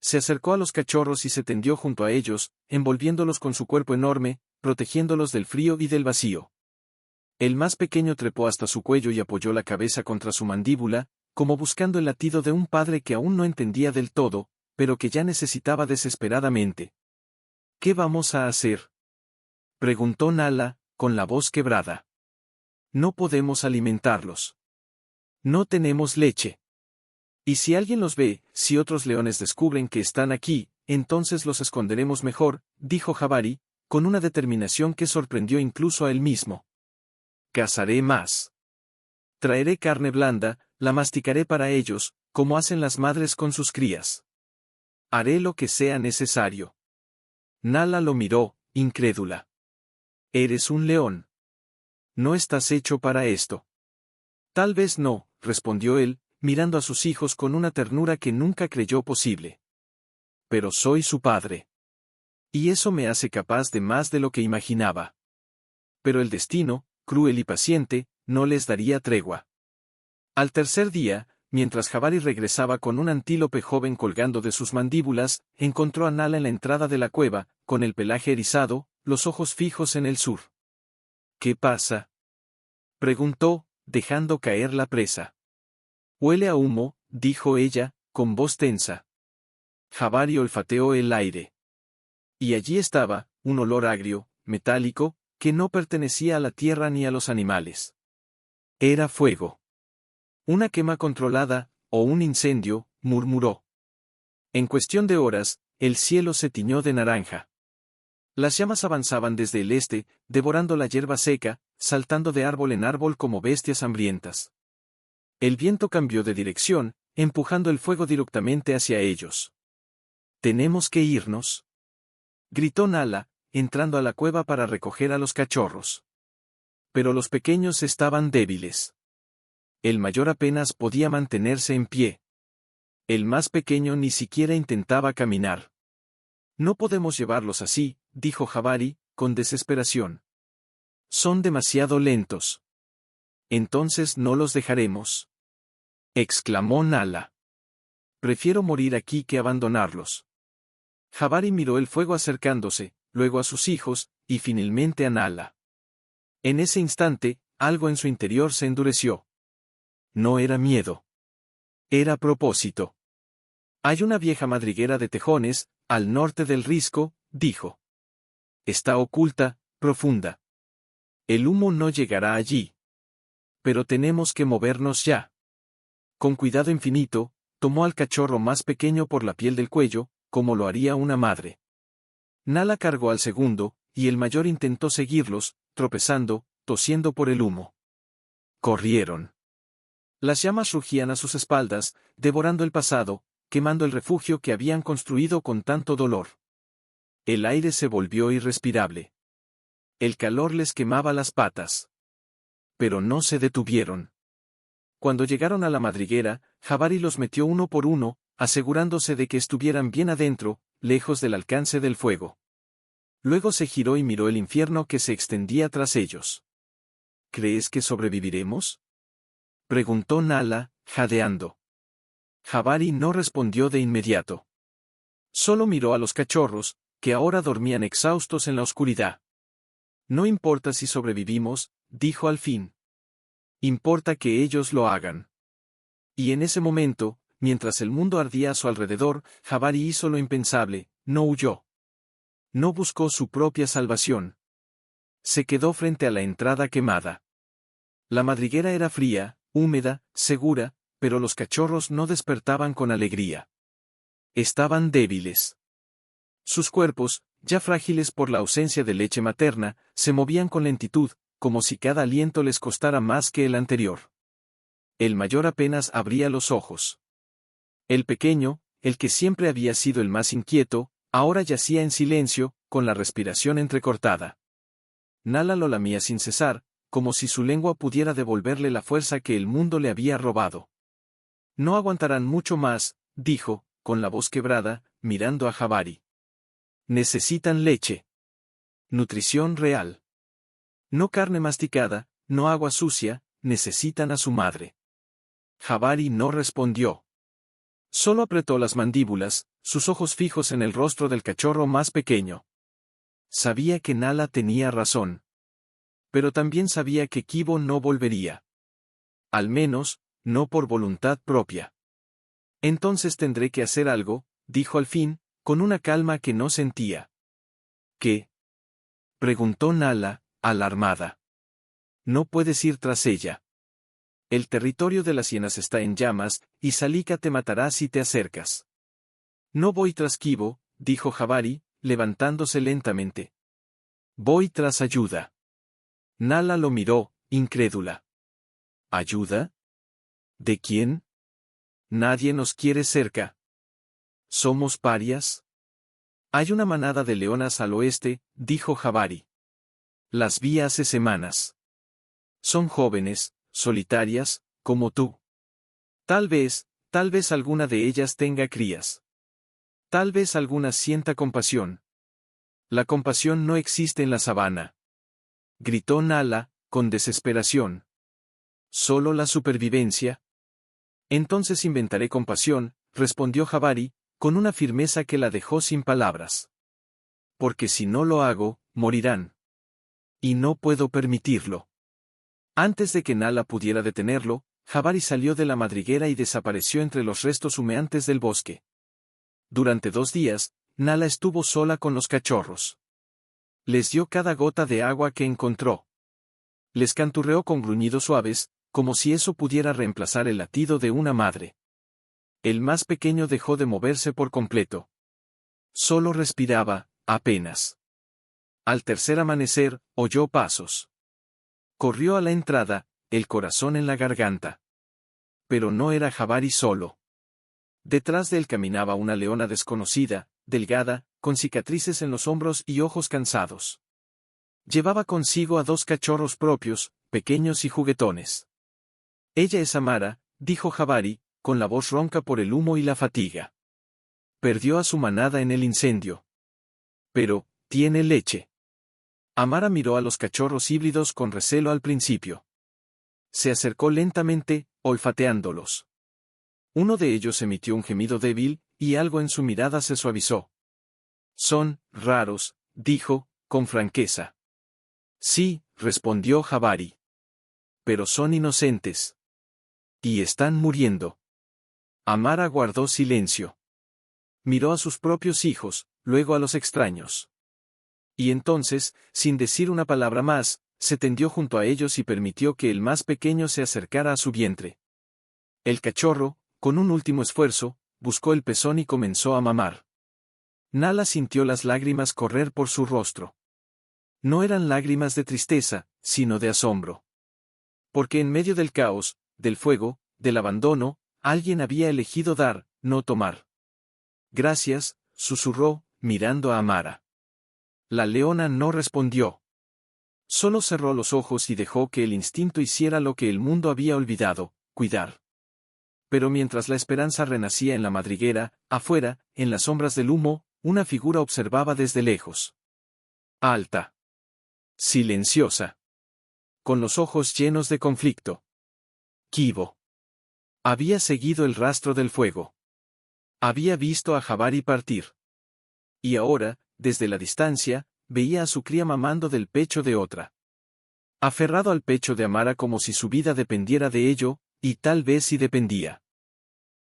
Se acercó a los cachorros y se tendió junto a ellos, envolviéndolos con su cuerpo enorme, protegiéndolos del frío y del vacío. El más pequeño trepó hasta su cuello y apoyó la cabeza contra su mandíbula, como buscando el latido de un padre que aún no entendía del todo, pero que ya necesitaba desesperadamente. «¿Qué vamos a hacer?», preguntó Nala, con la voz quebrada. «No podemos alimentarlos. No tenemos leche. Y si alguien los ve, si otros leones descubren que están aquí, entonces los esconderemos mejor, dijo Jabari, con una determinación que sorprendió incluso a él mismo. Cazaré más. Traeré carne blanda, la masticaré para ellos, como hacen las madres con sus crías. Haré lo que sea necesario. Nala lo miró, incrédula. Eres un león. No estás hecho para esto. Tal vez no, respondió él, mirando a sus hijos con una ternura que nunca creyó posible. Pero soy su padre. Y eso me hace capaz de más de lo que imaginaba. Pero el destino, cruel y paciente, no les daría tregua. Al tercer día, mientras Jabari regresaba con un antílope joven colgando de sus mandíbulas, encontró a Nala en la entrada de la cueva, con el pelaje erizado, los ojos fijos en el sur. ¿Qué pasa?, preguntó, dejando caer la presa. Huele a humo, dijo ella, con voz tensa. Jabari olfateó el aire. Y allí estaba, un olor agrio, metálico, que no pertenecía a la tierra ni a los animales. Era fuego. Una quema controlada, o un incendio, murmuró. En cuestión de horas, el cielo se tiñó de naranja. Las llamas avanzaban desde el este, devorando la hierba seca, saltando de árbol en árbol como bestias hambrientas. El viento cambió de dirección, empujando el fuego directamente hacia ellos. «¿Tenemos que irnos?», gritó Nala, entrando a la cueva para recoger a los cachorros. Pero los pequeños estaban débiles. El mayor apenas podía mantenerse en pie. El más pequeño ni siquiera intentaba caminar. «No podemos llevarlos así», dijo Jabari, con desesperación. «Son demasiado lentos». «Entonces no los dejaremos», exclamó Nala. «Prefiero morir aquí que abandonarlos». Jabari miró el fuego acercándose, luego a sus hijos, y finalmente a Nala. En ese instante, algo en su interior se endureció. No era miedo. Era propósito. «Hay una vieja madriguera de tejones, al norte del risco», dijo. «Está oculta, profunda. El humo no llegará allí. Pero tenemos que movernos ya». Con cuidado infinito, tomó al cachorro más pequeño por la piel del cuello, como lo haría una madre. Nala cargó al segundo, y el mayor intentó seguirlos, tropezando, tosiendo por el humo. Corrieron. Las llamas rugían a sus espaldas, devorando el pasado, quemando el refugio que habían construido con tanto dolor. El aire se volvió irrespirable. El calor les quemaba las patas. Pero no se detuvieron. Cuando llegaron a la madriguera, Jabari los metió uno por uno, asegurándose de que estuvieran bien adentro, lejos del alcance del fuego. Luego se giró y miró el infierno que se extendía tras ellos. «¿Crees que sobreviviremos?», preguntó Nala, jadeando. Jabari no respondió de inmediato. Solo miró a los cachorros, que ahora dormían exhaustos en la oscuridad. «No importa si sobrevivimos», dijo al fin. «Importa que ellos lo hagan». Y en ese momento, mientras el mundo ardía a su alrededor, Jabari hizo lo impensable, no huyó. No buscó su propia salvación. Se quedó frente a la entrada quemada. La madriguera era fría, húmeda, segura, pero los cachorros no despertaban con alegría. Estaban débiles. Sus cuerpos, ya frágiles por la ausencia de leche materna, se movían con lentitud, como si cada aliento les costara más que el anterior. El mayor apenas abría los ojos. El pequeño, el que siempre había sido el más inquieto, ahora yacía en silencio, con la respiración entrecortada. Nala lo lamía sin cesar, como si su lengua pudiera devolverle la fuerza que el mundo le había robado. «No aguantarán mucho más», dijo, con la voz quebrada, mirando a Jabari. «Necesitan leche. Nutrición real. No carne masticada, no agua sucia, necesitan a su madre». Jabari no respondió. Solo apretó las mandíbulas, sus ojos fijos en el rostro del cachorro más pequeño. Sabía que Nala tenía razón. Pero también sabía que Kibo no volvería. Al menos, no por voluntad propia. «Entonces tendré que hacer algo», dijo al fin, con una calma que no sentía. «¿Qué?», preguntó Nala, alarmada. «No puedes ir tras ella. El territorio de las hienas está en llamas, y Salika te matará si te acercas». «No voy tras Kibo», dijo Jabari, levantándose lentamente. Voy tras ayuda. Nala lo miró, incrédula. ¿Ayuda? ¿De quién? Nadie nos quiere cerca. ¿Somos parias? Hay una manada de leonas al oeste, dijo Jabari. Las vi hace semanas. Son jóvenes, solitarias, como tú. Tal vez alguna de ellas tenga crías. Tal vez alguna sienta compasión. La compasión no existe en la sabana. Gritó Nala, con desesperación. ¿Solo la supervivencia? Entonces inventaré compasión, respondió Jabari, con una firmeza que la dejó sin palabras. Porque si no lo hago, morirán. Y no puedo permitirlo. Antes de que Nala pudiera detenerlo, Jabari salió de la madriguera y desapareció entre los restos humeantes del bosque. Durante 2 días, Nala estuvo sola con los cachorros. Les dio cada gota de agua que encontró. Les canturreó con gruñidos suaves, como si eso pudiera reemplazar el latido de una madre. El más pequeño dejó de moverse por completo. Solo respiraba, apenas. Al tercer amanecer, oyó pasos. Corrió a la entrada, el corazón en la garganta. Pero no era Jabari solo. Detrás de él caminaba una leona desconocida, delgada, con cicatrices en los hombros y ojos cansados. Llevaba consigo a 2 cachorros propios, pequeños y juguetones. Ella es Amara, dijo Jabari, con la voz ronca por el humo y la fatiga. Perdió a su manada en el incendio. Pero, tiene leche. Amara miró a los cachorros híbridos con recelo al principio. Se acercó lentamente, olfateándolos. Uno de ellos emitió un gemido débil, y algo en su mirada se suavizó. Son raros, dijo, con franqueza. Sí, respondió Jabari. Pero son inocentes. Y están muriendo. Amara guardó silencio. Miró a sus propios hijos, luego a los extraños. Y entonces, sin decir una palabra más, se tendió junto a ellos y permitió que el más pequeño se acercara a su vientre. El cachorro, con un último esfuerzo, buscó el pezón y comenzó a mamar. Nala sintió las lágrimas correr por su rostro. No eran lágrimas de tristeza, sino de asombro. Porque en medio del caos, del fuego, del abandono, alguien había elegido dar, no tomar. Gracias, susurró, mirando a Amara. La leona no respondió. Solo cerró los ojos y dejó que el instinto hiciera lo que el mundo había olvidado, cuidar. Pero mientras la esperanza renacía en la madriguera, afuera, en las sombras del humo, una figura observaba desde lejos. Alta. Silenciosa. Con los ojos llenos de conflicto. Kibo. Había seguido el rastro del fuego. Había visto a Jabari partir. Y ahora, desde la distancia, veía a su cría mamando del pecho de otra. Aferrado al pecho de Amara como si su vida dependiera de ello, y tal vez si dependía.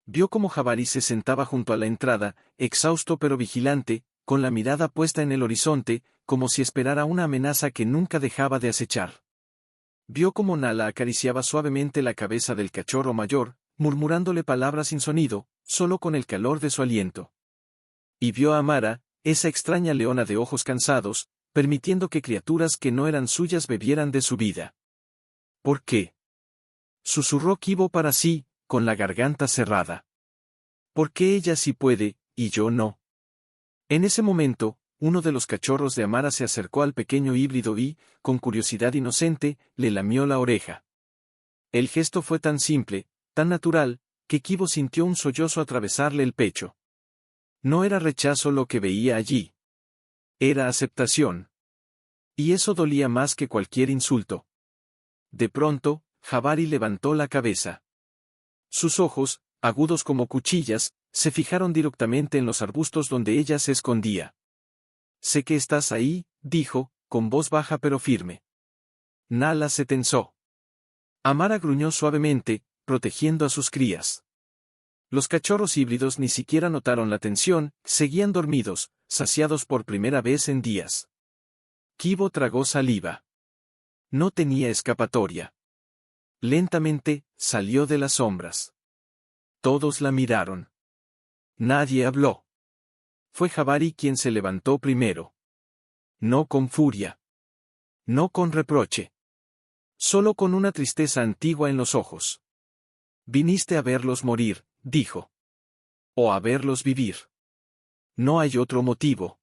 Vio cómo Jabari se sentaba junto a la entrada, exhausto pero vigilante, con la mirada puesta en el horizonte, como si esperara una amenaza que nunca dejaba de acechar. Vio cómo Nala acariciaba suavemente la cabeza del cachorro mayor, murmurándole palabras sin sonido, solo con el calor de su aliento. Y vio a Amara, esa extraña leona de ojos cansados, permitiendo que criaturas que no eran suyas bebieran de su vida. ¿Por qué? Susurró Kibo para sí, con la garganta cerrada. ¿Por qué ella sí puede, y yo no? En ese momento, uno de los cachorros de Amara se acercó al pequeño híbrido y, con curiosidad inocente, le lamió la oreja. El gesto fue tan simple, tan natural, que Kibo sintió un sollozo atravesarle el pecho. No era rechazo lo que veía allí. Era aceptación. Y eso dolía más que cualquier insulto. De pronto, Jabari levantó la cabeza. Sus ojos, agudos como cuchillas, se fijaron directamente en los arbustos donde ella se escondía. Sé que estás ahí, dijo, con voz baja pero firme. Nala se tensó. Amara gruñó suavemente, protegiendo a sus crías. Los cachorros híbridos ni siquiera notaron la tensión, seguían dormidos, saciados por primera vez en días. Kibo tragó saliva. No tenía escapatoria. Lentamente, salió de las sombras. Todos la miraron. Nadie habló. Fue Jabari quien se levantó primero. No con furia. No con reproche. Solo con una tristeza antigua en los ojos. Viniste a verlos morir, dijo. O a verlos vivir. No hay otro motivo.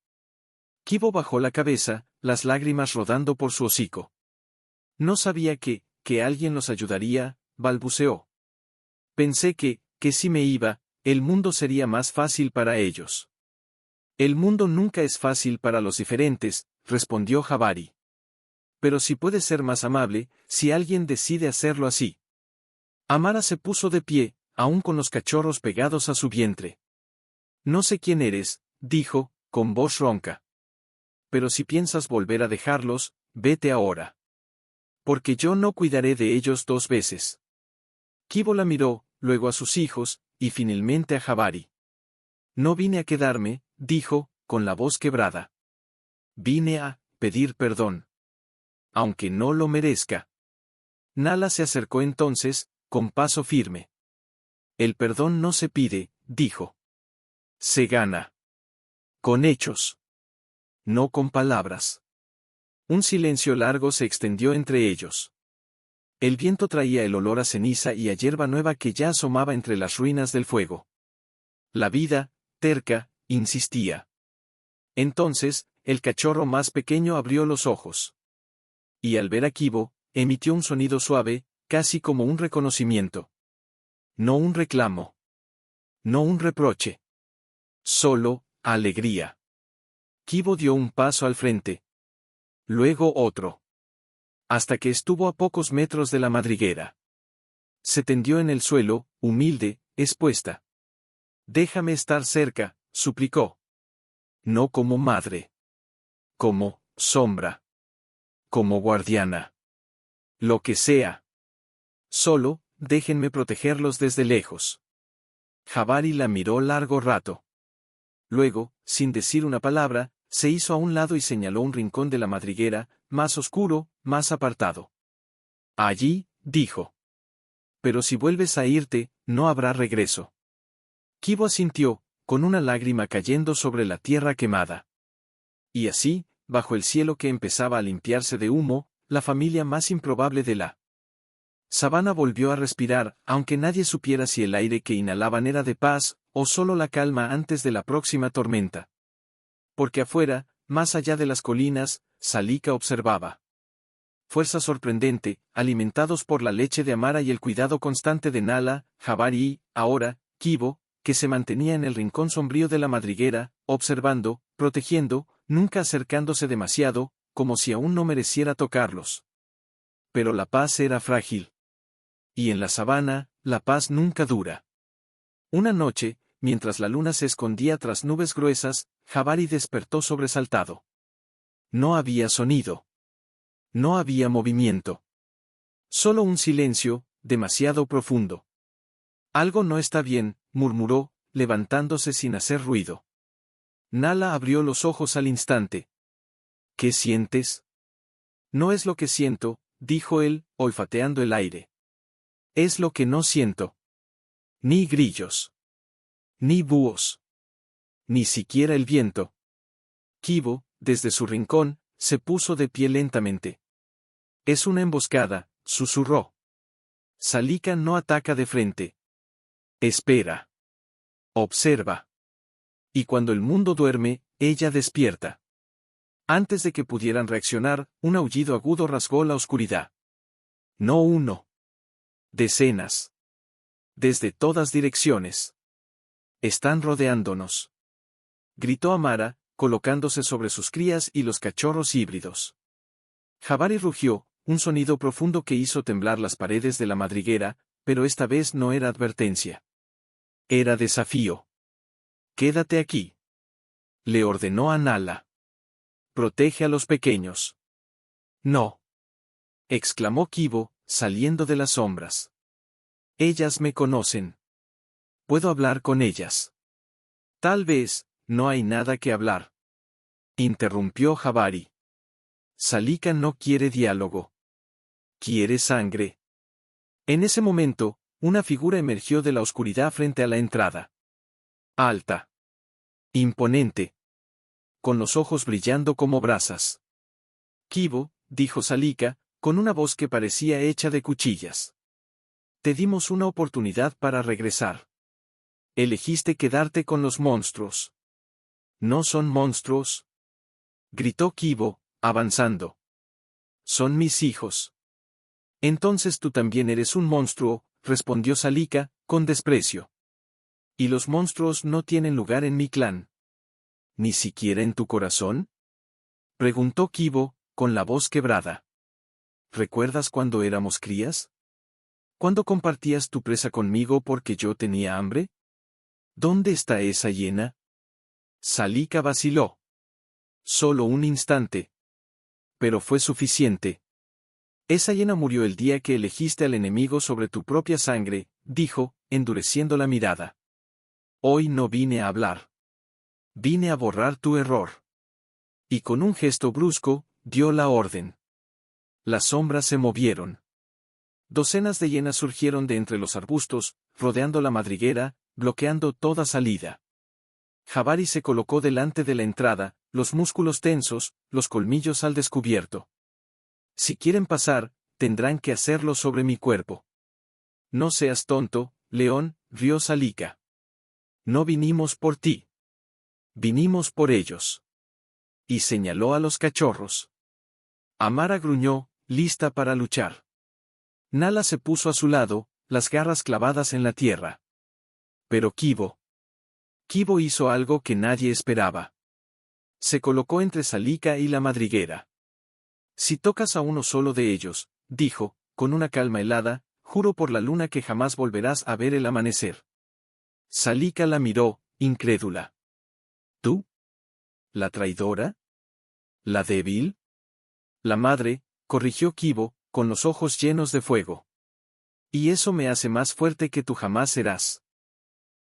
Kibo bajó la cabeza, las lágrimas rodando por su hocico. No sabía que alguien los ayudaría, balbuceó. Pensé que si me iba, el mundo sería más fácil para ellos. El mundo nunca es fácil para los diferentes, respondió Jabari. Pero si puede ser más amable, si alguien decide hacerlo así. Amara se puso de pie, aún con los cachorros pegados a su vientre. No sé quién eres, dijo, con voz ronca. Pero si piensas volver a dejarlos, vete ahora. Porque yo no cuidaré de ellos 2 veces. Kibo la miró, luego a sus hijos, y finalmente a Jabari. No vine a quedarme, dijo, con la voz quebrada. Vine a pedir perdón. Aunque no lo merezca. Nala se acercó entonces, con paso firme. El perdón no se pide, dijo. Se gana. Con hechos. No con palabras. Un silencio largo se extendió entre ellos. El viento traía el olor a ceniza y a hierba nueva que ya asomaba entre las ruinas del fuego. La vida, terca, insistía. Entonces, el cachorro más pequeño abrió los ojos. Y al ver a Kibo, emitió un sonido suave, casi como un reconocimiento. No un reclamo. No un reproche. Solo, alegría. Kibo dio un paso al frente. Luego otro. Hasta que estuvo a pocos metros de la madriguera. Se tendió en el suelo, humilde, expuesta. Déjame estar cerca, suplicó. No como madre. Como sombra. Como guardiana. Lo que sea. Solo, déjenme protegerlos desde lejos. Jabari la miró largo rato. Luego, sin decir una palabra, se hizo a un lado y señaló un rincón de la madriguera, más oscuro, más apartado. Allí, dijo. Pero si vuelves a irte, no habrá regreso. Kibo asintió, con una lágrima cayendo sobre la tierra quemada. Y así, bajo el cielo que empezaba a limpiarse de humo, la familia más improbable de la sabana volvió a respirar, aunque nadie supiera si el aire que inhalaban era de paz, o solo la calma antes de la próxima tormenta. Porque afuera, más allá de las colinas, Salika observaba. Fuerza sorprendente, alimentados por la leche de Amara y el cuidado constante de Nala, Jabari y, ahora, Kibo, que se mantenía en el rincón sombrío de la madriguera, observando, protegiendo, nunca acercándose demasiado, como si aún no mereciera tocarlos. Pero la paz era frágil. Y en la sabana, la paz nunca dura. Una noche, mientras la luna se escondía tras nubes gruesas, Jabari despertó sobresaltado. No había sonido. No había movimiento. Solo un silencio, demasiado profundo. Algo no está bien, murmuró, levantándose sin hacer ruido. Nala abrió los ojos al instante. ¿Qué sientes? No es lo que siento, dijo él, olfateando el aire. Es lo que no siento. Ni grillos. Ni búhos. Ni siquiera el viento. Kibo, desde su rincón, se puso de pie lentamente. Es una emboscada, susurró. Salika no ataca de frente. Espera. Observa. Y cuando el mundo duerme, ella despierta. Antes de que pudieran reaccionar, un aullido agudo rasgó la oscuridad. No uno. Decenas. Desde todas direcciones. Están rodeándonos. Gritó Amara, colocándose sobre sus crías y los cachorros híbridos. Jabari rugió, un sonido profundo que hizo temblar las paredes de la madriguera, pero esta vez no era advertencia. Era desafío. Quédate aquí. Le ordenó a Nala. Protege a los pequeños. No. Exclamó Kibo, saliendo de las sombras. Ellas me conocen. Puedo hablar con ellas. Tal vez, no hay nada que hablar. Interrumpió Jabari. Salika no quiere diálogo. Quiere sangre. En ese momento, una figura emergió de la oscuridad frente a la entrada. Alta. Imponente. Con los ojos brillando como brasas. Kibo, dijo Salika, con una voz que parecía hecha de cuchillas. Te dimos una oportunidad para regresar. Elegiste quedarte con los monstruos. ¿No son monstruos? Gritó Kibo, avanzando. Son mis hijos. Entonces tú también eres un monstruo, respondió Salika, con desprecio. ¿Y los monstruos no tienen lugar en mi clan? ¿Ni siquiera en tu corazón? Preguntó Kibo, con la voz quebrada. ¿Recuerdas cuando éramos crías? ¿Cuándo compartías tu presa conmigo porque yo tenía hambre? ¿Dónde está esa hiena? Salika vaciló. Solo un instante. Pero fue suficiente. Esa hiena murió el día que elegiste al enemigo sobre tu propia sangre, dijo, endureciendo la mirada. Hoy no vine a hablar. Vine a borrar tu error. Y con un gesto brusco, dio la orden. Las sombras se movieron. Docenas de hienas surgieron de entre los arbustos, rodeando la madriguera, bloqueando toda salida. Jabari se colocó delante de la entrada, los músculos tensos, los colmillos al descubierto. Si quieren pasar, tendrán que hacerlo sobre mi cuerpo. No seas tonto, león, rió Salika. No vinimos por ti. Vinimos por ellos. Y señaló a los cachorros. Amara gruñó, lista para luchar. Nala se puso a su lado, las garras clavadas en la tierra. Pero Kibo hizo algo que nadie esperaba. Se colocó entre Salika y la madriguera. Si tocas a uno solo de ellos, dijo, con una calma helada, juro por la luna que jamás volverás a ver el amanecer. Salika la miró, incrédula. ¿Tú? ¿La traidora? ¿La débil? La madre, corrigió Kibo, con los ojos llenos de fuego. Y eso me hace más fuerte que tú jamás serás.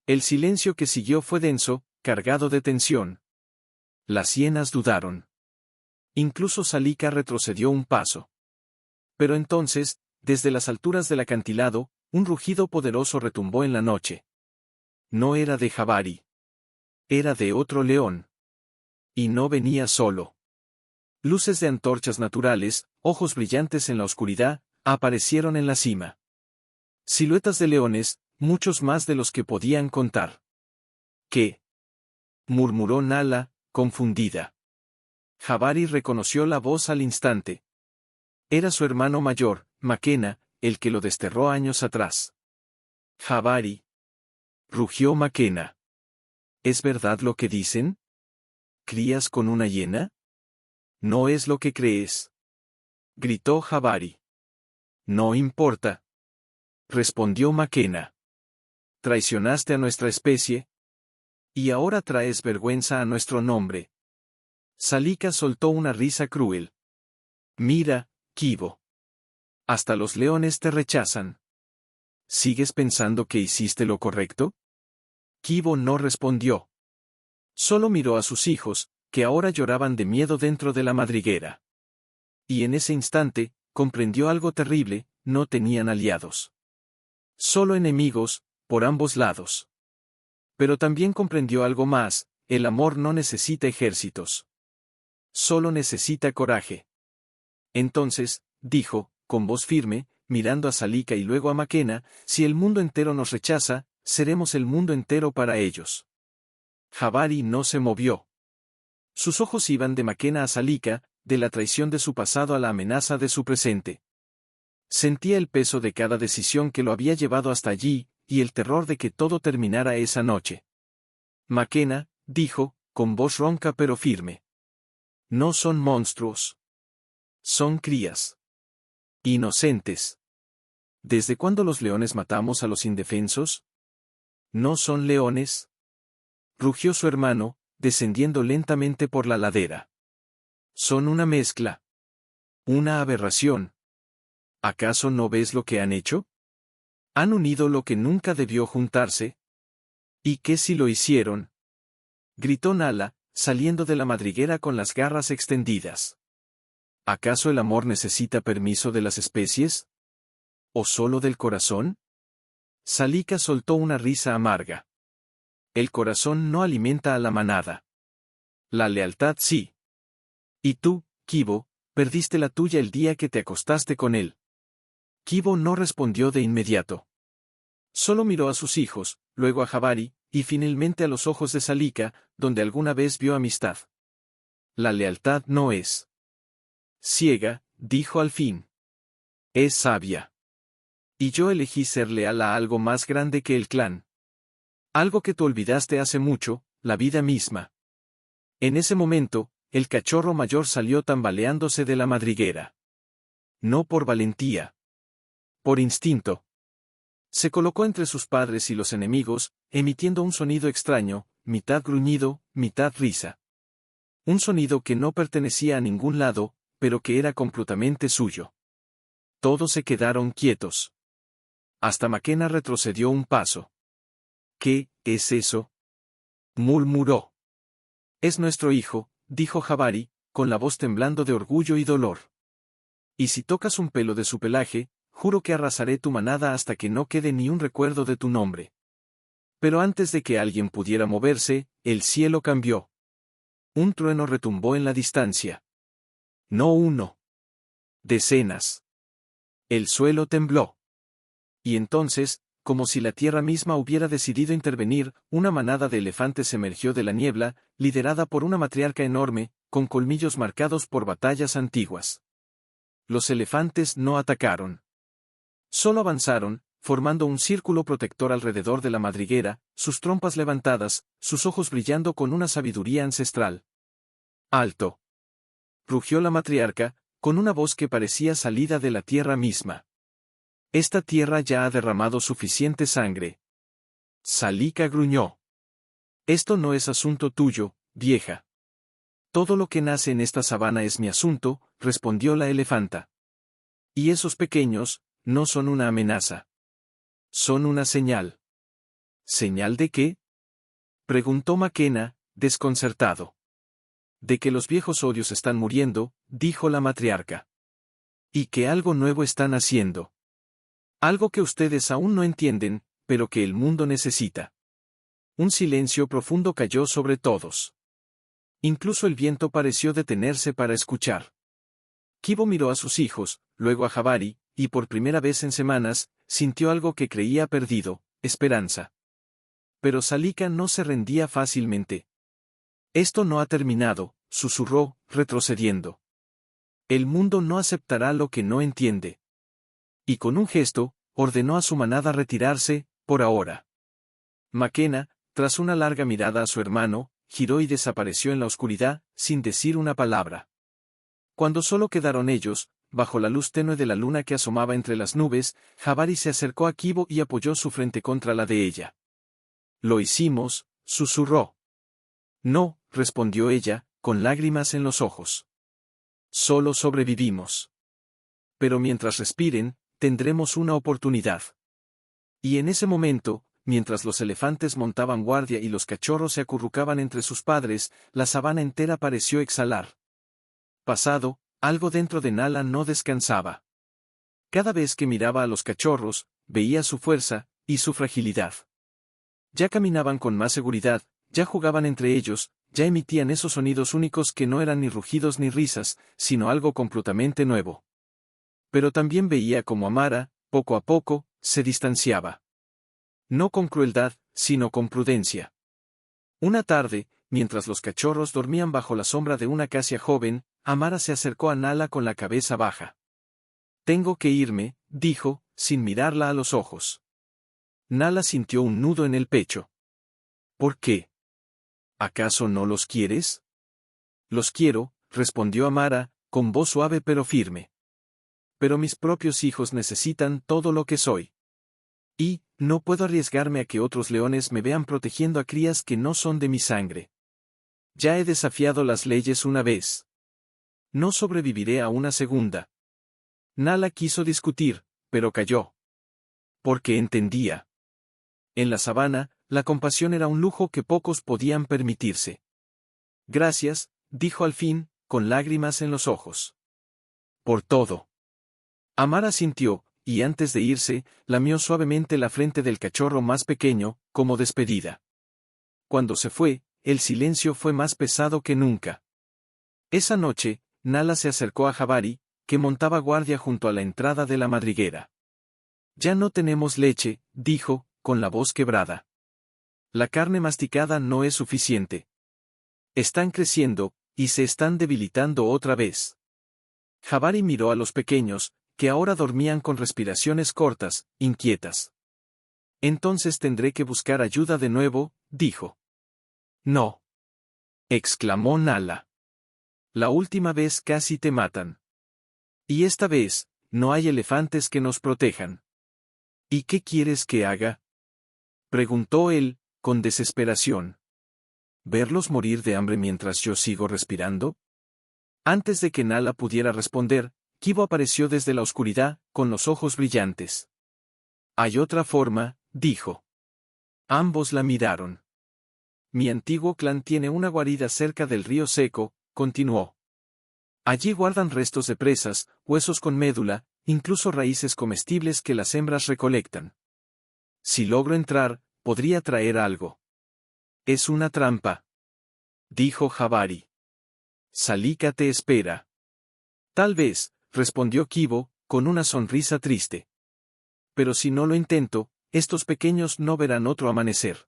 El silencio que siguió fue denso, cargado de tensión. Las hienas dudaron. Incluso Salika retrocedió un paso. Pero entonces, desde las alturas del acantilado, un rugido poderoso retumbó en la noche. No era de Jabari. Era de otro león. Y no venía solo. Luces de antorchas naturales, ojos brillantes en la oscuridad, aparecieron en la cima. Siluetas de leones, muchos más de los que podían contar. ¿Qué? Murmuró Nala, confundida. Jabari reconoció la voz al instante. Era su hermano mayor, Makena, el que lo desterró años atrás. Jabari. Rugió Makena. ¿Es verdad lo que dicen? ¿Crías con una hiena? No es lo que crees. Gritó Jabari. No importa. Respondió Makena. Traicionaste a nuestra especie. Y ahora traes vergüenza a nuestro nombre. Salika soltó una risa cruel. Mira, Kibo. Hasta los leones te rechazan. ¿Sigues pensando que hiciste lo correcto? Kibo no respondió. Solo miró a sus hijos, que ahora lloraban de miedo dentro de la madriguera. Y en ese instante, comprendió algo terrible, no tenían aliados. Solo enemigos, por ambos lados. Pero también comprendió algo más, el amor no necesita ejércitos. Solo necesita coraje. Entonces, dijo, con voz firme, mirando a Salika y luego a Makena, si el mundo entero nos rechaza, seremos el mundo entero para ellos. Jabari no se movió. Sus ojos iban de Makena a Salika, de la traición de su pasado a la amenaza de su presente. Sentía el peso de cada decisión que lo había llevado hasta allí, y el terror de que todo terminara esa noche. Makena, dijo, con voz ronca pero firme. No son monstruos. Son crías. Inocentes. ¿Desde cuándo los leones matamos a los indefensos? ¿No son leones? Rugió su hermano, descendiendo lentamente por la ladera. Son una mezcla. Una aberración. ¿Acaso no ves lo que han hecho? Han unido lo que nunca debió juntarse. ¿Y qué si lo hicieron? Gritó Nala, saliendo de la madriguera con las garras extendidas. ¿Acaso el amor necesita permiso de las especies? ¿O solo del corazón? Salika soltó una risa amarga. El corazón no alimenta a la manada. La lealtad sí. Y tú, Kibo, perdiste la tuya el día que te acostaste con él. Kibo no respondió de inmediato. Solo miró a sus hijos, luego a Jabari, y finalmente a los ojos de Salika, donde alguna vez vio amistad. La lealtad no es ciega, dijo al fin. Es sabia. Y yo elegí ser leal a algo más grande que el clan. Algo que tú olvidaste hace mucho, la vida misma. En ese momento, el cachorro mayor salió tambaleándose de la madriguera. No por valentía. Por instinto. Se colocó entre sus padres y los enemigos, emitiendo un sonido extraño, mitad gruñido, mitad risa. Un sonido que no pertenecía a ningún lado, pero que era completamente suyo. Todos se quedaron quietos. Hasta Makena retrocedió un paso. ¿Qué es eso?, murmuró. Es nuestro hijo, dijo Jabari, con la voz temblando de orgullo y dolor. Y si tocas un pelo de su pelaje, juro que arrasaré tu manada hasta que no quede ni un recuerdo de tu nombre. Pero antes de que alguien pudiera moverse, el cielo cambió. Un trueno retumbó en la distancia. No uno. Decenas. El suelo tembló. Y entonces, como si la tierra misma hubiera decidido intervenir, una manada de elefantes emergió de la niebla, liderada por una matriarca enorme, con colmillos marcados por batallas antiguas. Los elefantes no atacaron. Solo avanzaron, formando un círculo protector alrededor de la madriguera, sus trompas levantadas, sus ojos brillando con una sabiduría ancestral. ¡Alto!, rugió la matriarca, con una voz que parecía salida de la tierra misma. Esta tierra ya ha derramado suficiente sangre. Salika gruñó. Esto no es asunto tuyo, vieja. Todo lo que nace en esta sabana es mi asunto, respondió la elefanta. Y esos pequeños, no son una amenaza. Son una señal. ¿Señal de qué?, preguntó Makena, desconcertado. De que los viejos odios están muriendo, dijo la matriarca. Y que algo nuevo están haciendo. Algo que ustedes aún no entienden, pero que el mundo necesita. Un silencio profundo cayó sobre todos. Incluso el viento pareció detenerse para escuchar. Kibo miró a sus hijos, luego a Jabari, y por primera vez en semanas, sintió algo que creía perdido, esperanza. Pero Salika no se rendía fácilmente. Esto no ha terminado, susurró, retrocediendo. El mundo no aceptará lo que no entiende. Y con un gesto, ordenó a su manada retirarse, por ahora. Makena, tras una larga mirada a su hermano, giró y desapareció en la oscuridad, sin decir una palabra. Cuando solo quedaron ellos, bajo la luz tenue de la luna que asomaba entre las nubes, Jabari se acercó a Kibo y apoyó su frente contra la de ella. Lo hicimos, susurró. No, respondió ella, con lágrimas en los ojos. Solo sobrevivimos. Pero mientras respiren, tendremos una oportunidad. Y en ese momento, mientras los elefantes montaban guardia y los cachorros se acurrucaban entre sus padres, la sabana entera pareció exhalar. Pasado, algo dentro de Nala no descansaba. Cada vez que miraba a los cachorros, veía su fuerza y su fragilidad. Ya caminaban con más seguridad, ya jugaban entre ellos, ya emitían esos sonidos únicos que no eran ni rugidos ni risas, sino algo completamente nuevo. Pero también veía cómo Amara, poco a poco, se distanciaba. No con crueldad, sino con prudencia. Una tarde, mientras los cachorros dormían bajo la sombra de una acacia joven, Amara se acercó a Nala con la cabeza baja. Tengo que irme, dijo, sin mirarla a los ojos. Nala sintió un nudo en el pecho. ¿Por qué? ¿Acaso no los quieres? Los quiero, respondió Amara, con voz suave pero firme. Pero mis propios hijos necesitan todo lo que soy. Y, no puedo arriesgarme a que otros leones me vean protegiendo a crías que no son de mi sangre. Ya he desafiado las leyes una vez. No sobreviviré a una segunda. Nala quiso discutir, pero calló. Porque entendía. En la sabana, la compasión era un lujo que pocos podían permitirse. Gracias, dijo al fin, con lágrimas en los ojos. Por todo. Amara sintió, y antes de irse, lamió suavemente la frente del cachorro más pequeño, como despedida. cuando se fue, el silencio fue más pesado que nunca. Esa noche, Nala se acercó a Jabari, que montaba guardia junto a la entrada de la madriguera. «Ya no tenemos leche», dijo, con la voz quebrada. «La carne masticada no es suficiente. Están creciendo, y se están debilitando otra vez». Jabari miró a los pequeños, que ahora dormían con respiraciones cortas, inquietas. «Entonces tendré que buscar ayuda de nuevo», dijo. «No», exclamó Nala. «La última vez casi te matan. Y esta vez, no hay elefantes que nos protejan». «¿Y qué quieres que haga?», preguntó él, con desesperación. «¿Verlos morir de hambre mientras yo sigo respirando?». Antes de que Nala pudiera responder, Kibo apareció desde la oscuridad, con los ojos brillantes. «Hay otra forma», dijo. Ambos la miraron. «Mi antiguo clan tiene una guarida cerca del río seco», continuó. «Allí guardan restos de presas, huesos con médula, incluso raíces comestibles que las hembras recolectan. Si logro entrar, podría traer algo». «Es una trampa», dijo Jabari. «Salika te espera». «Tal vez», respondió Kibo, con una sonrisa triste. «Pero si no lo intento, estos pequeños no verán otro amanecer.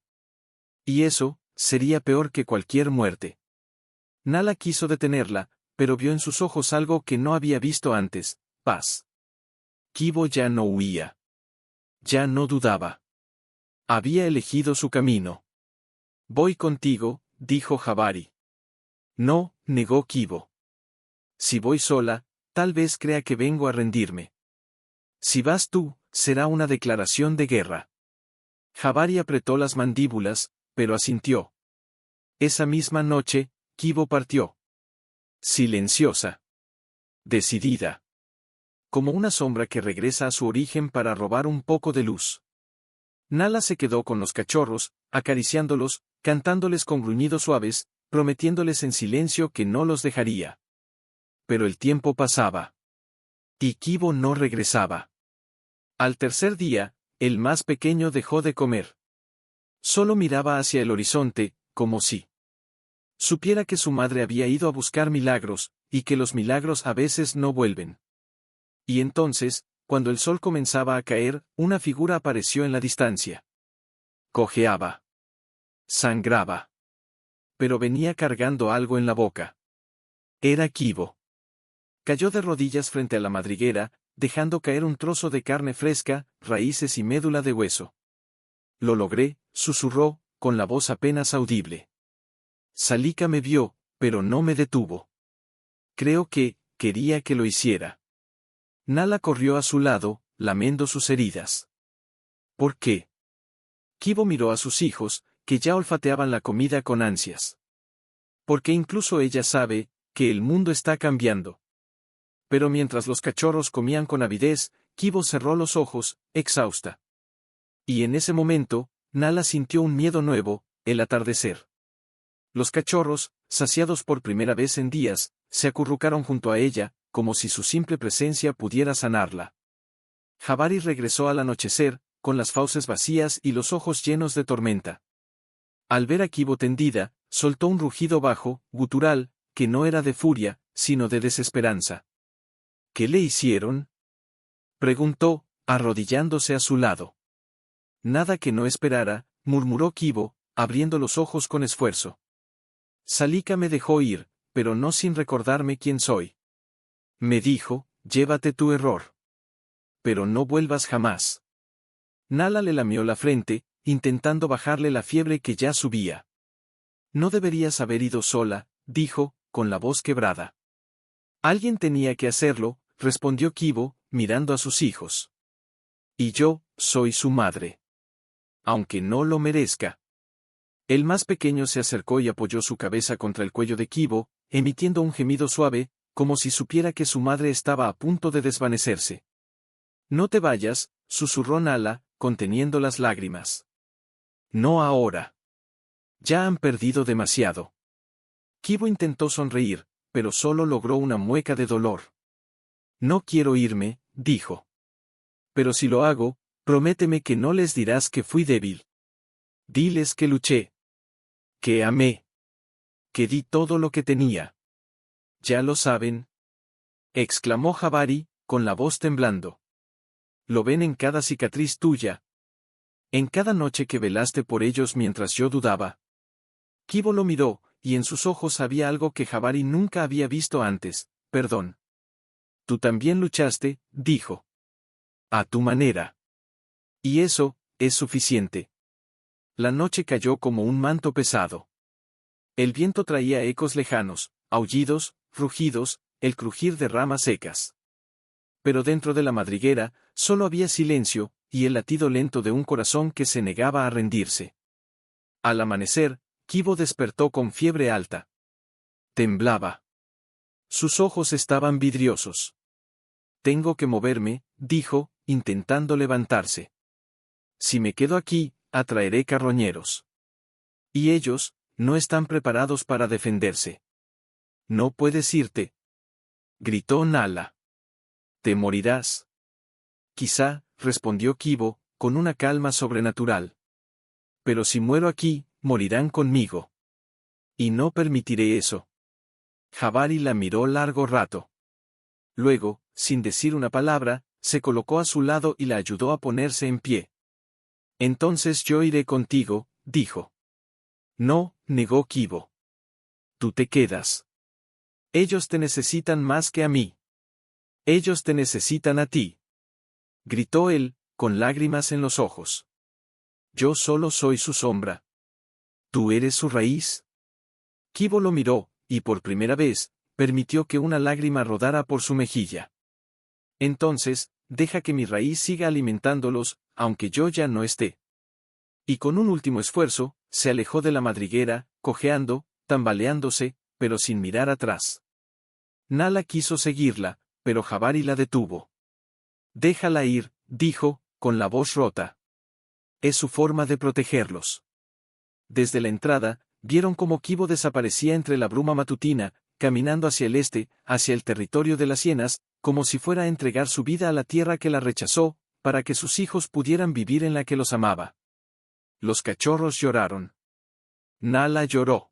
Y eso, sería peor que cualquier muerte». Nala quiso detenerla, pero vio en sus ojos algo que no había visto antes: paz. Kibo ya no huía. Ya no dudaba. Había elegido su camino. «Voy contigo», dijo Jabari. «No», negó Kibo. «Si voy sola, tal vez crea que vengo a rendirme. Si vas tú, será una declaración de guerra». Jabari apretó las mandíbulas, pero asintió. Esa misma noche, Kibo partió. Silenciosa. Decidida. Como una sombra que regresa a su origen para robar un poco de luz. Nala se quedó con los cachorros, acariciándolos, cantándoles con gruñidos suaves, prometiéndoles en silencio que no los dejaría. Pero el tiempo pasaba. Y Kibo no regresaba. Al tercer día, el más pequeño dejó de comer. Solo miraba hacia el horizonte, como si supiera que su madre había ido a buscar milagros, y que los milagros a veces no vuelven. Y entonces, cuando el sol comenzaba a caer, una figura apareció en la distancia. Cojeaba. Sangraba. Pero venía cargando algo en la boca. Era Kibo. Cayó de rodillas frente a la madriguera, dejando caer un trozo de carne fresca, raíces y médula de hueso. «Lo logré», susurró, con la voz apenas audible. «Salika me vio, pero no me detuvo. Creo que quería que lo hiciera». Nala corrió a su lado, lamiendo sus heridas. «¿Por qué?». Kibo miró a sus hijos, que ya olfateaban la comida con ansias. «Porque incluso ella sabe que el mundo está cambiando». Pero mientras los cachorros comían con avidez, Kibo cerró los ojos, exhausta. Y en ese momento, Nala sintió un miedo nuevo: el atardecer. Los cachorros, saciados por primera vez en días, se acurrucaron junto a ella, como si su simple presencia pudiera sanarla. Jabari regresó al anochecer, con las fauces vacías y los ojos llenos de tormenta. Al ver a Kibo tendida, soltó un rugido bajo, gutural, que no era de furia, sino de desesperanza. «¿Qué le hicieron?», preguntó, arrodillándose a su lado. «Nada que no esperara», murmuró Kibo, abriendo los ojos con esfuerzo. «Salika me dejó ir, pero no sin recordarme quién soy. Me dijo, llévate tu error. Pero no vuelvas jamás». Nala le lamió la frente, intentando bajarle la fiebre que ya subía. «No deberías haber ido sola», dijo, con la voz quebrada. «Alguien tenía que hacerlo», respondió Kibo, mirando a sus hijos. «Y yo, soy su madre. Aunque no lo merezca». El más pequeño se acercó y apoyó su cabeza contra el cuello de Kibo, emitiendo un gemido suave, como si supiera que su madre estaba a punto de desvanecerse. «No te vayas», susurró Nala, conteniendo las lágrimas. «No ahora. Ya han perdido demasiado». Kibo intentó sonreír, pero solo logró una mueca de dolor. «No quiero irme», dijo. «Pero si lo hago, prométeme que no les dirás que fui débil. Diles que luché». Que amé. Que di todo lo que tenía. Ya lo saben, exclamó Jabari, con la voz temblando. Lo ven en cada cicatriz tuya. En cada noche que velaste por ellos mientras yo dudaba. Kibo lo miró, y en sus ojos había algo que Jabari nunca había visto antes: perdón. Tú también luchaste, dijo. A tu manera. Y eso, es suficiente. La noche cayó como un manto pesado. El viento traía ecos lejanos, aullidos, rugidos, el crujir de ramas secas. Pero dentro de la madriguera, solo había silencio, y el latido lento de un corazón que se negaba a rendirse. Al amanecer, Kibo despertó con fiebre alta. Temblaba. Sus ojos estaban vidriosos. Tengo que moverme, dijo, intentando levantarse. Si me quedo aquí, atraeré carroñeros. Y ellos, no están preparados para defenderse. No puedes irte. Gritó Nala. Te morirás. Quizá, respondió Kibo, con una calma sobrenatural. Pero si muero aquí, morirán conmigo. Y no permitiré eso. Jabari la miró largo rato. Luego, sin decir una palabra, se colocó a su lado y la ayudó a ponerse en pie. Entonces yo iré contigo, dijo. No, negó Kibo. Tú te quedas. Ellos te necesitan más que a mí. Ellos te necesitan a ti. Gritó él, con lágrimas en los ojos. Yo solo soy su sombra. ¿Tú eres su raíz? Kibo lo miró, y por primera vez, permitió que una lágrima rodara por su mejilla. Entonces, deja que mi raíz siga alimentándolos, aunque yo ya no esté. Y con un último esfuerzo, se alejó de la madriguera, cojeando, tambaleándose, pero sin mirar atrás. Nala quiso seguirla, pero Jabari la detuvo. Déjala ir, dijo, con la voz rota. Es su forma de protegerlos. Desde la entrada, vieron cómo Kibo desaparecía entre la bruma matutina, caminando hacia el este, hacia el territorio de las hienas, como si fuera a entregar su vida a la tierra que la rechazó, para que sus hijos pudieran vivir en la que los amaba. Los cachorros lloraron. Nala lloró.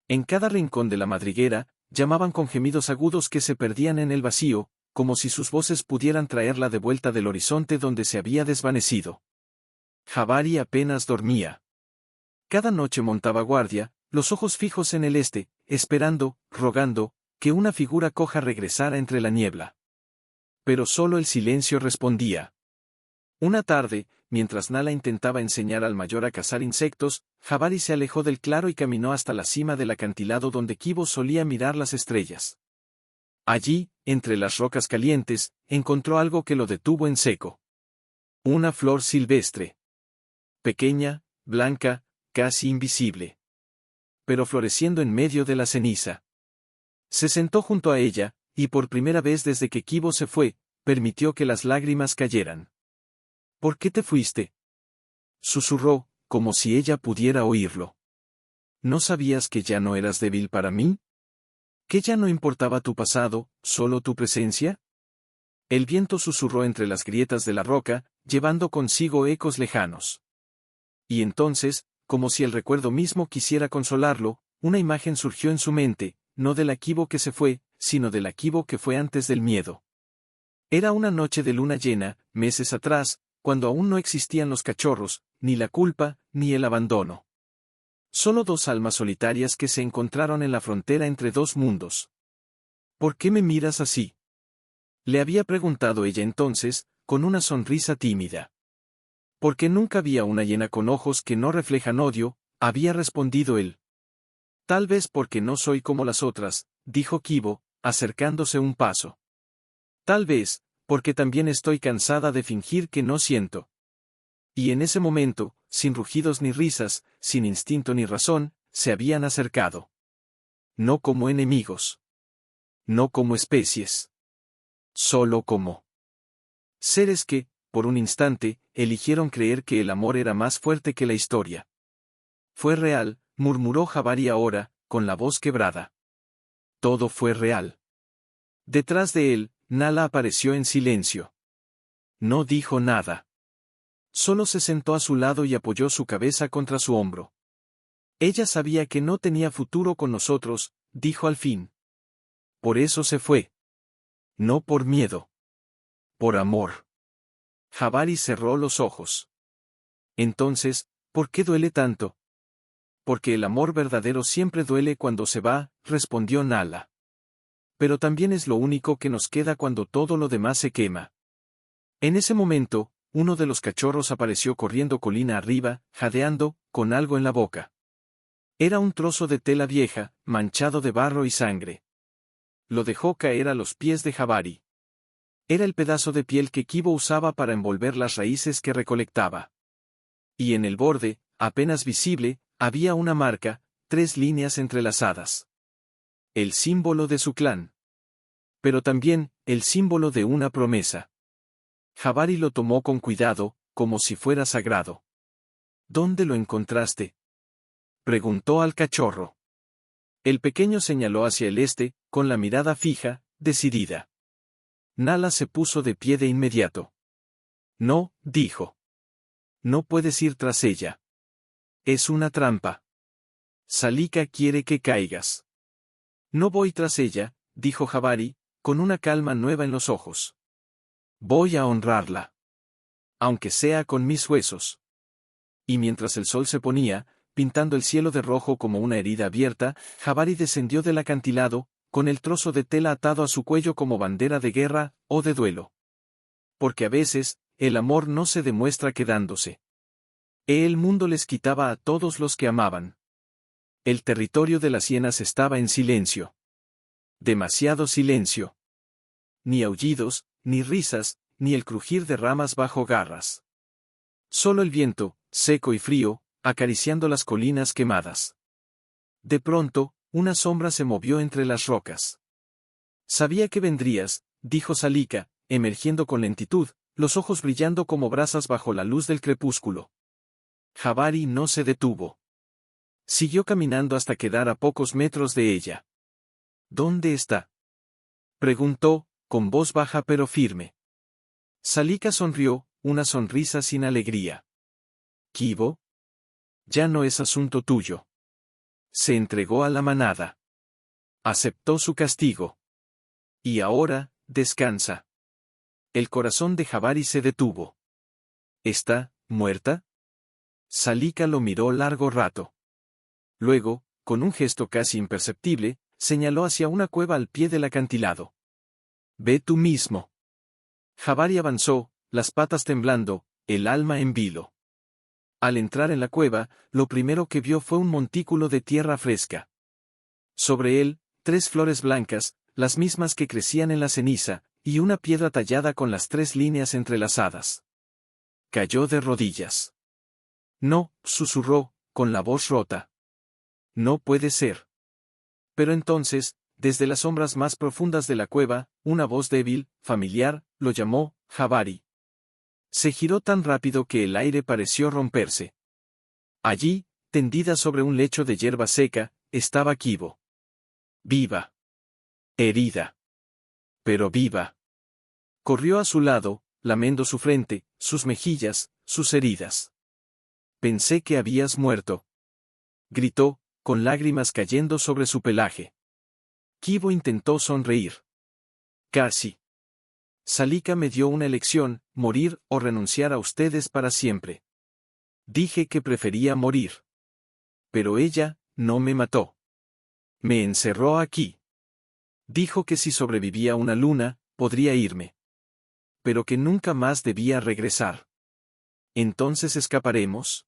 En cada rincón de la madriguera, llamaban con gemidos agudos que se perdían en el vacío, como si sus voces pudieran traerla de vuelta del horizonte donde se había desvanecido. Jabari apenas dormía. Cada noche montaba guardia, los ojos fijos en el este, esperando, rogando, que una figura coja regresara entre la niebla. Pero solo el silencio respondía. Una tarde, mientras Nala intentaba enseñar al mayor a cazar insectos, Jabari se alejó del claro y caminó hasta la cima del acantilado donde Kibo solía mirar las estrellas. Allí, entre las rocas calientes, encontró algo que lo detuvo en seco. Una flor silvestre. Pequeña, blanca, casi invisible. Pero floreciendo en medio de la ceniza. Se sentó junto a ella, y por primera vez desde que Kibo se fue, permitió que las lágrimas cayeran. ¿Por qué te fuiste? Susurró, como si ella pudiera oírlo. ¿No sabías que ya no eras débil para mí? ¿Que ya no importaba tu pasado, solo tu presencia? El viento susurró entre las grietas de la roca, llevando consigo ecos lejanos. Y entonces, como si el recuerdo mismo quisiera consolarlo, una imagen surgió en su mente, no del Kibo que se fue, sino del Kibo que fue antes del miedo. Era una noche de luna llena, meses atrás, cuando aún no existían los cachorros, ni la culpa, ni el abandono. Solo dos almas solitarias que se encontraron en la frontera entre dos mundos. ¿Por qué me miras así? Le había preguntado ella entonces, con una sonrisa tímida. Porque nunca había una hiena con ojos que no reflejan odio, había respondido él. Tal vez porque no soy como las otras, dijo Kibo, acercándose un paso. Tal vez, porque también estoy cansada de fingir que no siento. Y en ese momento, sin rugidos ni risas, sin instinto ni razón, se habían acercado. No como enemigos. No como especies. Solo como seres que, por un instante, eligieron creer que el amor era más fuerte que la historia. Fue real, murmuró Jabari ahora, con la voz quebrada. Todo fue real. Detrás de él, Nala apareció en silencio. No dijo nada. Solo se sentó a su lado y apoyó su cabeza contra su hombro. Ella sabía que no tenía futuro con nosotros, dijo al fin. Por eso se fue. No por miedo. Por amor. Jabari cerró los ojos. Entonces, ¿por qué duele tanto? Porque el amor verdadero siempre duele cuando se va, respondió Nala. Pero también es lo único que nos queda cuando todo lo demás se quema. En ese momento, uno de los cachorros apareció corriendo colina arriba, jadeando, con algo en la boca. Era un trozo de tela vieja, manchado de barro y sangre. Lo dejó caer a los pies de Jabari. Era el pedazo de piel que Kibo usaba para envolver las raíces que recolectaba. Y en el borde, apenas visible, había una marca, 3 líneas entrelazadas. El símbolo de su clan. Pero también, el símbolo de una promesa. Jabari lo tomó con cuidado, como si fuera sagrado. ¿Dónde lo encontraste?, preguntó al cachorro. El pequeño señaló hacia el este, con la mirada fija, decidida. Nala se puso de pie de inmediato. No, dijo. No puedes ir tras ella. Es una trampa. Salika quiere que caigas. No voy tras ella, dijo Jabari, con una calma nueva en los ojos. Voy a honrarla. Aunque sea con mis huesos. Y mientras el sol se ponía, pintando el cielo de rojo como una herida abierta, Jabari descendió del acantilado, con el trozo de tela atado a su cuello como bandera de guerra, o de duelo. Porque a veces, el amor no se demuestra quedándose. El mundo les quitaba a todos los que amaban. El territorio de las hienas estaba en silencio. Demasiado silencio. Ni aullidos, ni risas, ni el crujir de ramas bajo garras. Solo el viento, seco y frío, acariciando las colinas quemadas. De pronto, una sombra se movió entre las rocas. Sabía que vendrías, dijo Salika, emergiendo con lentitud, los ojos brillando como brasas bajo la luz del crepúsculo. Jabari no se detuvo. Siguió caminando hasta quedar a pocos metros de ella. ¿Dónde está?, preguntó, con voz baja pero firme. Salika sonrió, una sonrisa sin alegría. ¿Kibo? Ya no es asunto tuyo. Se entregó a la manada. Aceptó su castigo. Y ahora, descansa. El corazón de Jabari se detuvo. ¿Está muerta? Salika lo miró largo rato. Luego, con un gesto casi imperceptible, señaló hacia una cueva al pie del acantilado. Ve tú mismo. Jabari avanzó, las patas temblando, el alma en vilo. Al entrar en la cueva, lo primero que vio fue un montículo de tierra fresca. Sobre él, 3 flores blancas, las mismas que crecían en la ceniza, y una piedra tallada con las 3 líneas entrelazadas. Cayó de rodillas. No, susurró, con la voz rota. No puede ser. Pero entonces, desde las sombras más profundas de la cueva, una voz débil, familiar, lo llamó, Jabari. Se giró tan rápido que el aire pareció romperse. Allí, tendida sobre un lecho de hierba seca, estaba Kibo. Viva. Herida. Pero viva. Corrió a su lado, lamiendo su frente, sus mejillas, sus heridas. Pensé que habías muerto. Gritó, con lágrimas cayendo sobre su pelaje. Kibo intentó sonreír. Casi. Salika me dio una elección, morir o renunciar a ustedes para siempre. Dije que prefería morir. Pero ella, no me mató. Me encerró aquí. Dijo que si sobrevivía una luna, podría irme. Pero que nunca más debía regresar. ¿Entonces escaparemos?,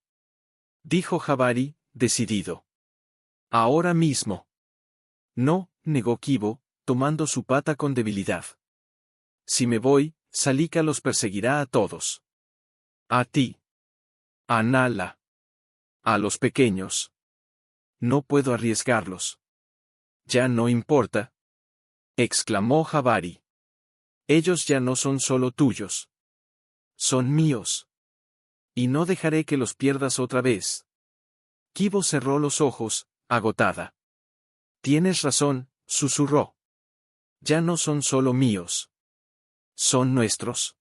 dijo Jabari, decidido. Ahora mismo. No, negó Kibo, tomando su pata con debilidad. Si me voy, Salika los perseguirá a todos. A ti. A Nala. A los pequeños. No puedo arriesgarlos. Ya no importa, exclamó Jabari. Ellos ya no son solo tuyos. Son míos. Y no dejaré que los pierdas otra vez. Kibo cerró los ojos, agotada. Tienes razón, susurró. Ya no son solo míos. Son nuestros.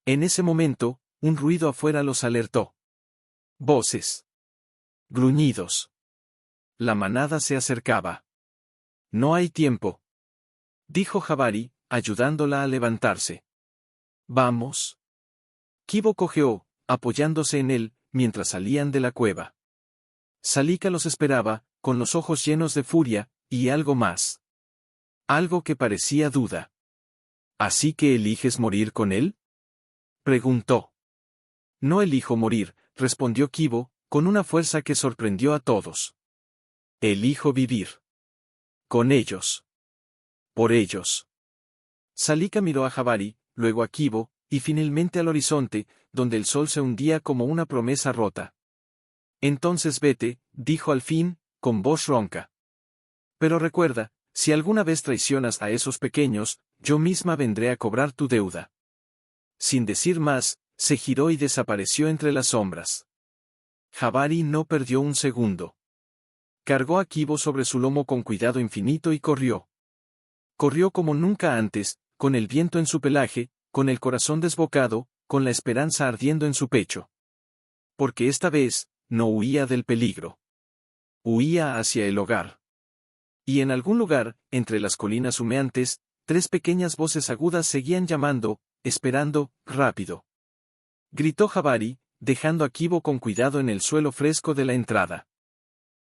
En ese momento, un ruido afuera los alertó. Voces. Gruñidos. la manada se acercaba. No hay tiempo, dijo Jabari, ayudándola a levantarse. Vamos. Kibo cojeó, apoyándose en él, mientras salían de la cueva. Salika los esperaba, con los ojos llenos de furia, y algo más. Algo que parecía duda. ¿Así que eliges morir con él? Preguntó. No elijo morir, respondió Kibo, con una fuerza que sorprendió a todos. Elijo vivir. Con ellos. Por ellos. Salika miró a Jabari, luego a Kibo, y finalmente al horizonte, donde el sol se hundía como una promesa rota. Entonces vete, dijo al fin, con voz ronca. Pero recuerda, si alguna vez traicionas a esos pequeños, yo misma vendré a cobrar tu deuda. Sin decir más, se giró y desapareció entre las sombras. Jabari no perdió un segundo. Cargó a Kibo sobre su lomo con cuidado infinito y corrió. Corrió como nunca antes, con el viento en su pelaje, con el corazón desbocado, con la esperanza ardiendo en su pecho. Porque esta vez, no huía del peligro. Huía hacia el hogar. Y en algún lugar, entre las colinas humeantes, 3 pequeñas voces agudas seguían llamando, esperando, rápido. Gritó Jabari, dejando a Kibo con cuidado en el suelo fresco de la entrada.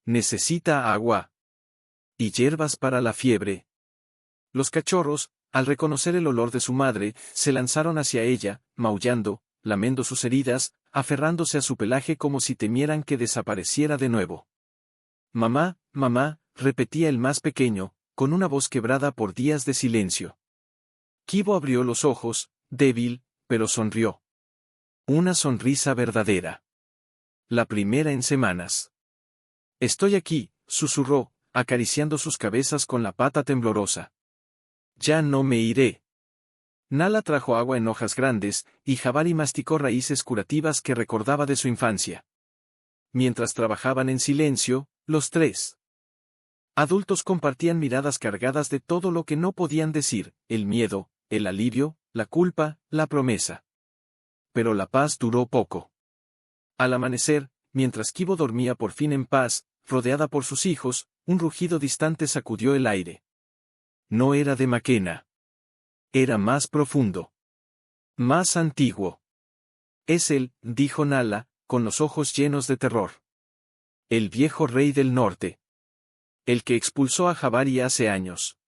Necesita agua. Y hierbas para la fiebre. Los cachorros, al reconocer el olor de su madre, se lanzaron hacia ella, maullando, lamiendo sus heridas, aferrándose a su pelaje como si temieran que desapareciera de nuevo. Mamá, mamá, repetía el más pequeño, con una voz quebrada por días de silencio. Kibo abrió los ojos, débil, pero sonrió. Una sonrisa verdadera. La primera en semanas. Estoy aquí, susurró, acariciando sus cabezas con la pata temblorosa. Ya no me iré. Nala trajo agua en hojas grandes, y Jabari masticó raíces curativas que recordaba de su infancia. Mientras trabajaban en silencio, los 3 adultos compartían miradas cargadas de todo lo que no podían decir, el miedo, el alivio, la culpa, la promesa. Pero la paz duró poco. Al amanecer, mientras Kibo dormía por fin en paz, rodeada por sus hijos, un rugido distante sacudió el aire. No era de Makena. Era más profundo. Más antiguo. Es él, dijo Nala, con los ojos llenos de terror. El viejo rey del norte. El que expulsó a Jabari hace años.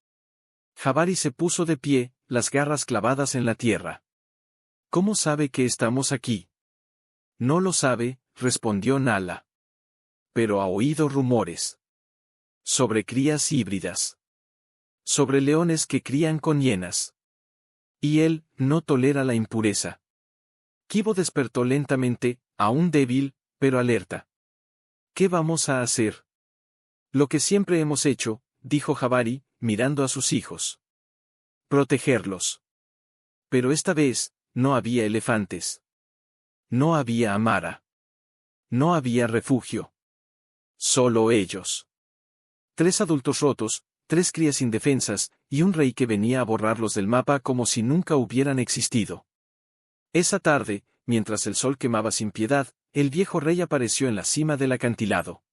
Jabari se puso de pie, las garras clavadas en la tierra. ¿Cómo sabe que estamos aquí? No lo sabe, respondió Nala. Pero ha oído rumores. Sobre crías híbridas. Sobre leones que crían con hienas. Y él, no tolera la impureza. Kibo despertó lentamente, aún débil, pero alerta. ¿Qué vamos a hacer? Lo que siempre hemos hecho, dijo Jabari, mirando a sus hijos. Protegerlos. Pero esta vez, no había elefantes. No había Amara. No había refugio. Solo ellos. 3 adultos rotos, 3 crías indefensas, y un rey que venía a borrarlos del mapa como si nunca hubieran existido. Esa tarde, mientras el sol quemaba sin piedad, el viejo rey apareció en la cima del acantilado.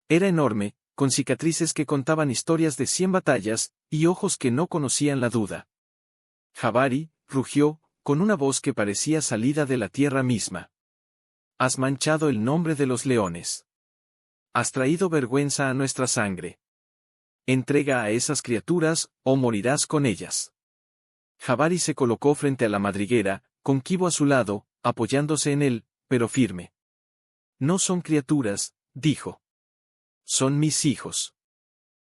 Era enorme, con cicatrices que contaban historias de 100 batallas, y ojos que no conocían la duda. Jabari, rugió, con una voz que parecía salida de la tierra misma. Has manchado el nombre de los leones. Has traído vergüenza a nuestra sangre. Entrega a esas criaturas, o morirás con ellas. Jabari se colocó frente a la madriguera, con Kibo a su lado, apoyándose en él, pero firme. No son criaturas, dijo. Son mis hijos.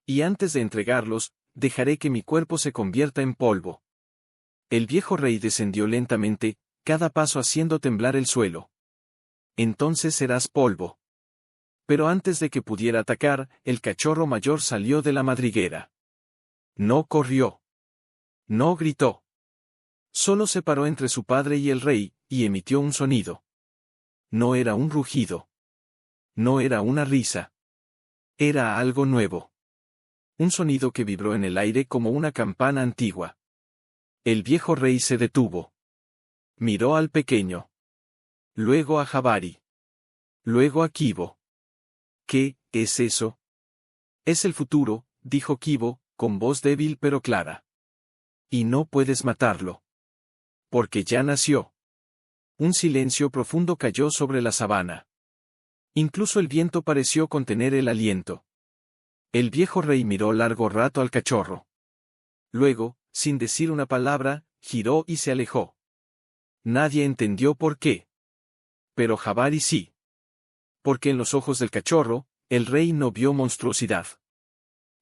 Y antes de entregarlos, dejaré que mi cuerpo se convierta en polvo. El viejo rey descendió lentamente, cada paso haciendo temblar el suelo. Entonces serás polvo. Pero antes de que pudiera atacar, el cachorro mayor salió de la madriguera. No corrió. No gritó. Solo se paró entre su padre y el rey, y emitió un sonido. No era un rugido. No era una risa. Era algo nuevo. Un sonido que vibró en el aire como una campana antigua. El viejo rey se detuvo. Miró al pequeño. Luego a Jabari. Luego a Kibo. ¿Qué es eso? Es el futuro, dijo Kibo, con voz débil pero clara. Y no puedes matarlo. Porque ya nació. Un silencio profundo cayó sobre la sabana. Incluso el viento pareció contener el aliento. El viejo rey miró largo rato al cachorro. Luego, sin decir una palabra, giró y se alejó. Nadie entendió por qué. Pero Jabari sí. Porque en los ojos del cachorro, el rey no vio monstruosidad.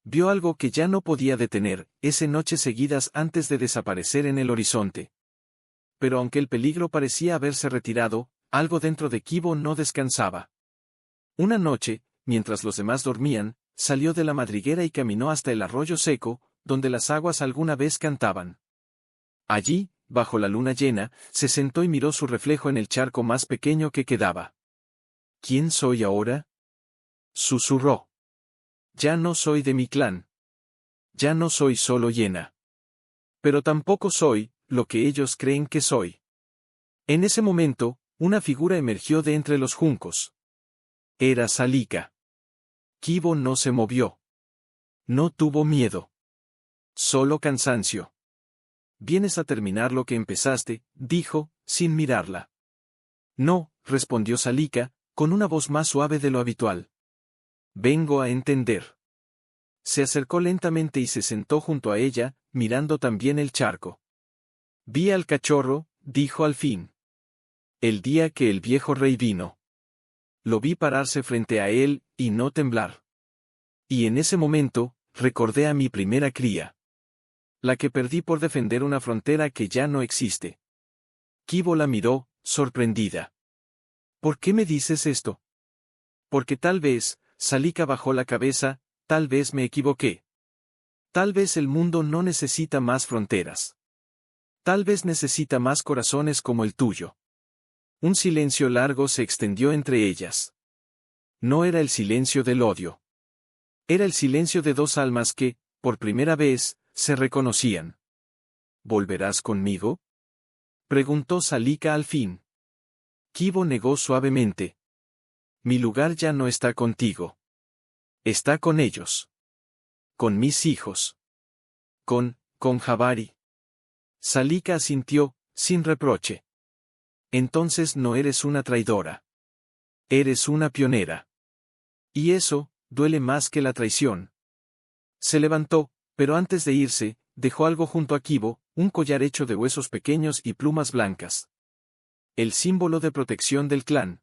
Vio algo que ya no podía detener, noches seguidas antes de desaparecer en el horizonte. Pero aunque el peligro parecía haberse retirado, algo dentro de Kibo no descansaba. Una noche, mientras los demás dormían, salió de la madriguera y caminó hasta el arroyo seco, donde las aguas alguna vez cantaban. Allí, bajo la luna llena, se sentó y miró su reflejo en el charco más pequeño que quedaba. ¿Quién soy ahora? Susurró. Ya no soy de mi clan. Ya no soy solo Hiena. Pero tampoco soy lo que ellos creen que soy. En ese momento, una figura emergió de entre los juncos. Era Salika. Kibo no se movió. No tuvo miedo. Solo cansancio. «Vienes a terminar lo que empezaste», dijo, sin mirarla. «No», respondió Salika, con una voz más suave de lo habitual. «Vengo a entender». Se acercó lentamente y se sentó junto a ella, mirando también el charco. «Vi al cachorro», dijo al fin. «El día que el viejo rey vino. Lo vi pararse frente a él, y no temblar. Y en ese momento, recordé a mi primera cría. La que perdí por defender una frontera que ya no existe». Kibo la miró, sorprendida. «¿Por qué me dices esto?» «Porque tal vez», Salika bajó la cabeza, «tal vez me equivoqué. Tal vez el mundo no necesita más fronteras. Tal vez necesita más corazones como el tuyo». Un silencio largo se extendió entre ellas. No era el silencio del odio. Era el silencio de dos almas que, por primera vez, se reconocían. «¿Volverás conmigo?», preguntó Salika al fin. Kibo negó suavemente. «Mi lugar ya no está contigo. Está con ellos. Con mis hijos. Con Jabari». Salika asintió, sin reproche. «Entonces no eres una traidora. Eres una pionera. Y eso, duele más que la traición». Se levantó, pero antes de irse, dejó algo junto a Kibo, un collar hecho de huesos pequeños y plumas blancas. El símbolo de protección del clan.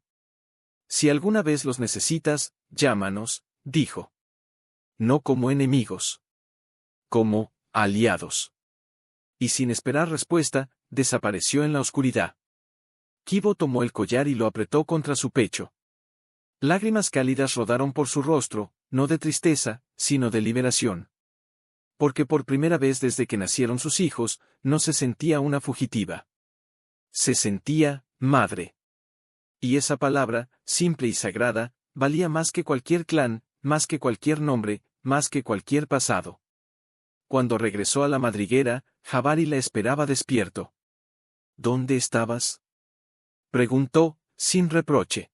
«Si alguna vez los necesitas, llámanos», dijo. «No como enemigos. Como aliados». Y sin esperar respuesta, desapareció en la oscuridad. Kibo tomó el collar y lo apretó contra su pecho. Lágrimas cálidas rodaron por su rostro, no de tristeza, sino de liberación. Porque por primera vez desde que nacieron sus hijos, no se sentía una fugitiva. Se sentía madre. Y esa palabra, simple y sagrada, valía más que cualquier clan, más que cualquier nombre, más que cualquier pasado. Cuando regresó a la madriguera, Jabari la esperaba despierto. «¿Dónde estabas?», preguntó, sin reproche.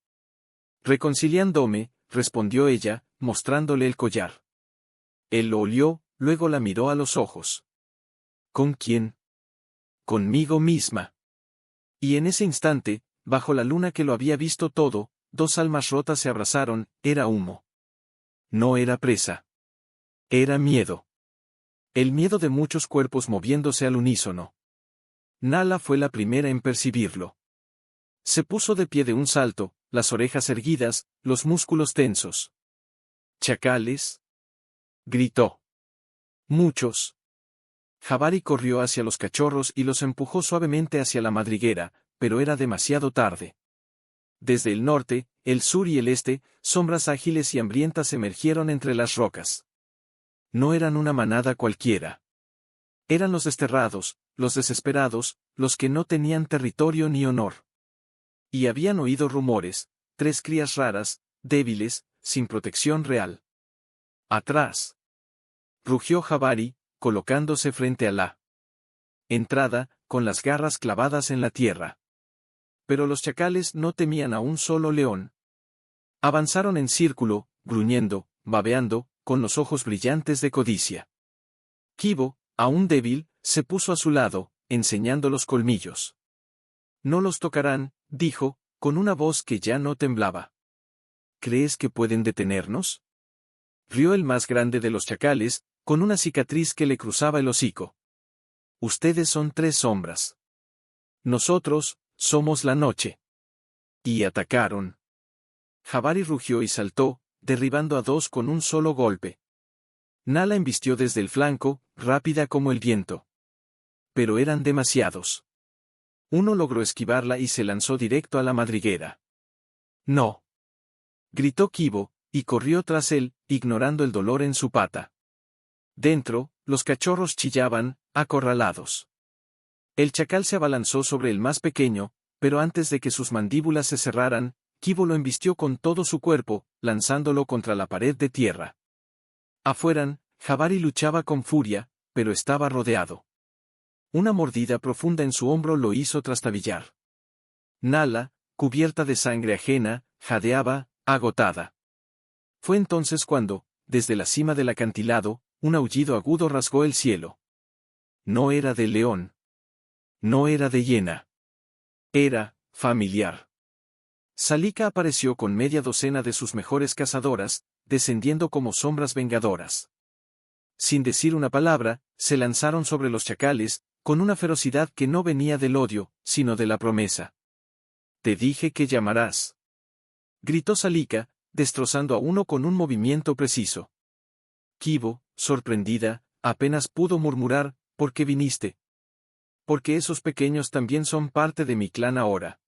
«Reconciliándome», respondió ella, mostrándole el collar. Él lo olió, luego la miró a los ojos. «¿Con quién?». «Conmigo misma». Y en ese instante, bajo la luna que lo había visto todo, dos almas rotas se abrazaron, era humo. No era presa. Era miedo. El miedo de muchos cuerpos moviéndose al unísono. Nala fue la primera en percibirlo. Se puso de pie de un salto, las orejas erguidas, los músculos tensos. «¿Chacales?», gritó. «Muchos». Jabari corrió hacia los cachorros y los empujó suavemente hacia la madriguera, pero era demasiado tarde. Desde el norte, el sur y el este, sombras ágiles y hambrientas emergieron entre las rocas. No eran una manada cualquiera. Eran los desterrados, los desesperados, los que no tenían territorio ni honor. Y habían oído rumores, 3 crías raras, débiles, sin protección real. «Atrás», rugió Jabari, colocándose frente a la entrada, con las garras clavadas en la tierra. Pero los chacales no temían a un solo león. Avanzaron en círculo, gruñendo, babeando, con los ojos brillantes de codicia. Kibo, aún débil, se puso a su lado, enseñando los colmillos. No los tocarán, dijo, con una voz que ya no temblaba. ¿Crees que pueden detenernos? Rió el más grande de los chacales, con una cicatriz que le cruzaba el hocico. Ustedes son 3 sombras. Nosotros, somos la noche. Y atacaron. Jabari rugió y saltó, derribando a 2 con un solo golpe. Nala embistió desde el flanco, rápida como el viento. Pero eran demasiados. Uno logró esquivarla y se lanzó directo a la madriguera. ¡No! Gritó Kibo, y corrió tras él, ignorando el dolor en su pata. Dentro, los cachorros chillaban, acorralados. El chacal se abalanzó sobre el más pequeño, pero antes de que sus mandíbulas se cerraran, Kibo lo embistió con todo su cuerpo, lanzándolo contra la pared de tierra. Afuera, Jabari luchaba con furia, pero estaba rodeado. Una mordida profunda en su hombro lo hizo trastabillar. Nala, cubierta de sangre ajena, jadeaba, agotada. Fue entonces cuando, desde la cima del acantilado, un aullido agudo rasgó el cielo. No era de león. No era de hiena. Era, familiar. Salika apareció con media docena de sus mejores cazadoras, descendiendo como sombras vengadoras. Sin decir una palabra, se lanzaron sobre los chacales, con una ferocidad que no venía del odio, sino de la promesa. Te dije que llamarás. Gritó Salika, destrozando a uno con un movimiento preciso. Kibo, sorprendida, apenas pudo murmurar, ¿por qué viniste? Porque esos pequeños también son parte de mi clan ahora.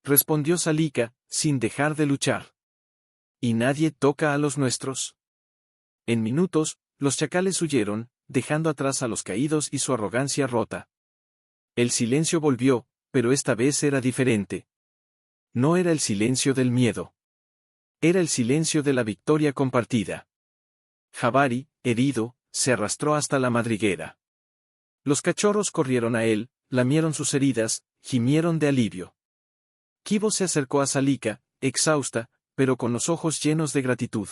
Respondió Salika, sin dejar de luchar. ¿Y nadie toca a los nuestros? En minutos, los chacales huyeron, dejando atrás a los caídos y su arrogancia rota. El silencio volvió, pero esta vez era diferente. No era el silencio del miedo. Era el silencio de la victoria compartida. Jabari, herido, se arrastró hasta la madriguera. Los cachorros corrieron a él, lamieron sus heridas, gimieron de alivio. Kibo se acercó a Salika, exhausta, pero con los ojos llenos de gratitud.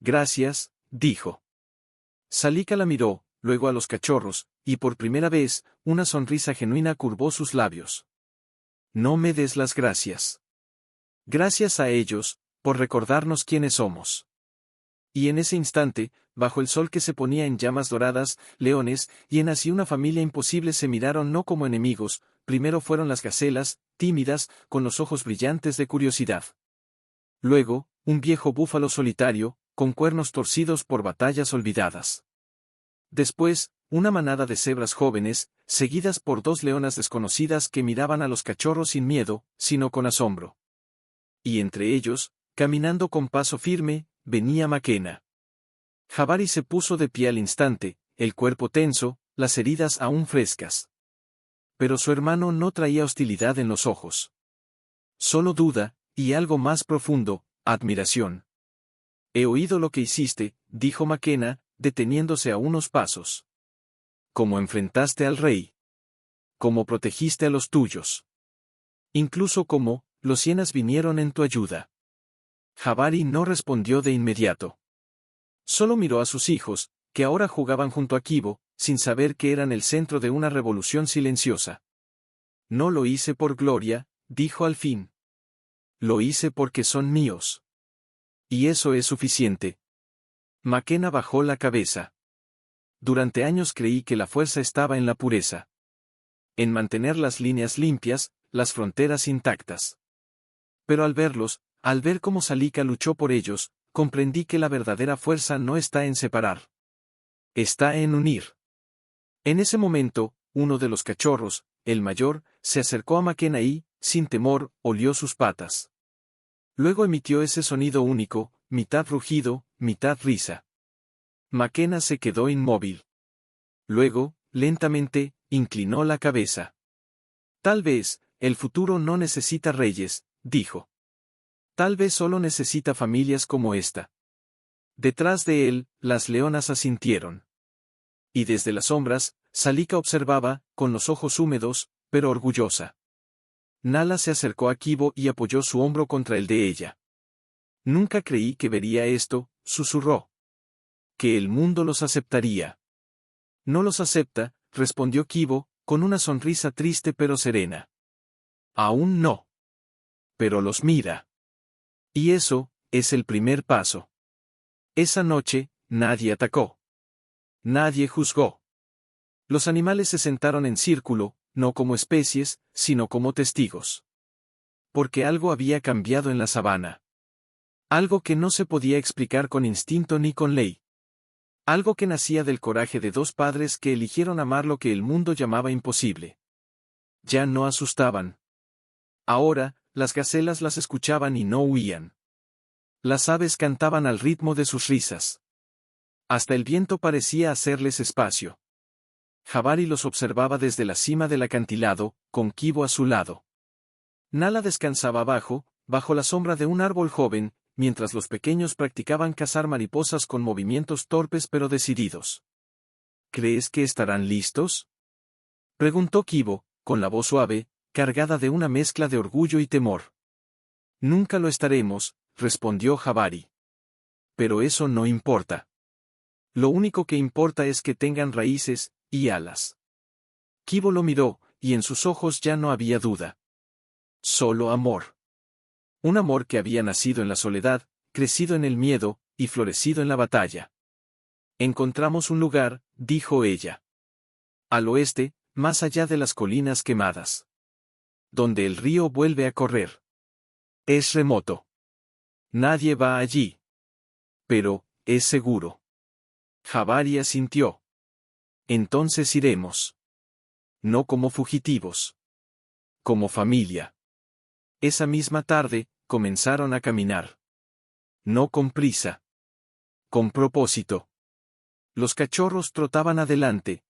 Gracias, dijo. Salika la miró, luego a los cachorros, y por primera vez, una sonrisa genuina curvó sus labios. No me des las gracias. Gracias a ellos, por recordarnos quiénes somos. Y en ese instante, bajo el sol que se ponía en llamas doradas, leones, hienas y una familia imposible se miraron no como enemigos, primero fueron las gacelas, tímidas, con los ojos brillantes de curiosidad. Luego, un viejo búfalo solitario, con cuernos torcidos por batallas olvidadas. Después, una manada de cebras jóvenes, seguidas por 2 leonas desconocidas que miraban a los cachorros sin miedo, sino con asombro. Y entre ellos, caminando con paso firme, venía Makena. Jabari se puso de pie al instante, el cuerpo tenso, las heridas aún frescas. Pero su hermano no traía hostilidad en los ojos. Solo duda, y algo más profundo, admiración. He oído lo que hiciste, dijo Makena, deteniéndose a unos pasos. Cómo enfrentaste al rey. Cómo protegiste a los tuyos. Incluso cómo, los hienas vinieron en tu ayuda. Jabari no respondió de inmediato. Solo miró a sus hijos, que ahora jugaban junto a Kibo, sin saber que eran el centro de una revolución silenciosa. No lo hice por gloria, dijo al fin. Lo hice porque son míos. Y eso es suficiente. Makena bajó la cabeza. Durante años creí que la fuerza estaba en la pureza. En mantener las líneas limpias, las fronteras intactas. Pero al verlos, al ver cómo Salika luchó por ellos, comprendí que la verdadera fuerza no está en separar. Está en unir. En ese momento, uno de los cachorros, el mayor, se acercó a Makena y, sin temor, olió sus patas. Luego emitió ese sonido único, mitad rugido, mitad risa. Makena se quedó inmóvil. Luego, lentamente, inclinó la cabeza. Tal vez, el futuro no necesita reyes, dijo. Tal vez solo necesita familias como esta. Detrás de él, las leonas asintieron. Y desde las sombras, Salika observaba, con los ojos húmedos, pero orgullosa. Nala se acercó a Kibo y apoyó su hombro contra el de ella. Nunca creí que vería esto, susurró. que el mundo los aceptaría. No los acepta, respondió Kibo, con una sonrisa triste pero serena. Aún no. Pero los mira. Y eso, es el primer paso. Esa noche, nadie atacó. Nadie juzgó. Los animales se sentaron en círculo, no como especies, sino como testigos. Porque algo había cambiado en la sabana. Algo que no se podía explicar con instinto ni con ley. Algo que nacía del coraje de dos padres que eligieron amar lo que el mundo llamaba imposible. Ya no asustaban. Ahora, las gacelas las escuchaban y no huían. Las aves cantaban al ritmo de sus risas. Hasta el viento parecía hacerles espacio. Jabari los observaba desde la cima del acantilado, con Kibo a su lado. Nala descansaba bajo la sombra de un árbol joven, mientras los pequeños practicaban cazar mariposas con movimientos torpes pero decididos. ¿Crees que estarán listos?, preguntó Kibo, con la voz suave, cargada de una mezcla de orgullo y temor. Nunca lo estaremos, respondió Jabari. Pero eso no importa. Lo único que importa es que tengan raíces y alas. Kibo lo miró, y en sus ojos ya no había duda. Solo amor. Un amor que había nacido en la soledad, crecido en el miedo, y florecido en la batalla. Encontramos un lugar, dijo ella. Al oeste, más allá de las colinas quemadas. Donde el río vuelve a correr. Es remoto. Nadie va allí. Pero, es seguro. Jabari asintió. Entonces iremos. No como fugitivos. Como familia. Esa misma tarde, comenzaron a caminar. No con prisa. Con propósito. Los cachorros trotaban adelante,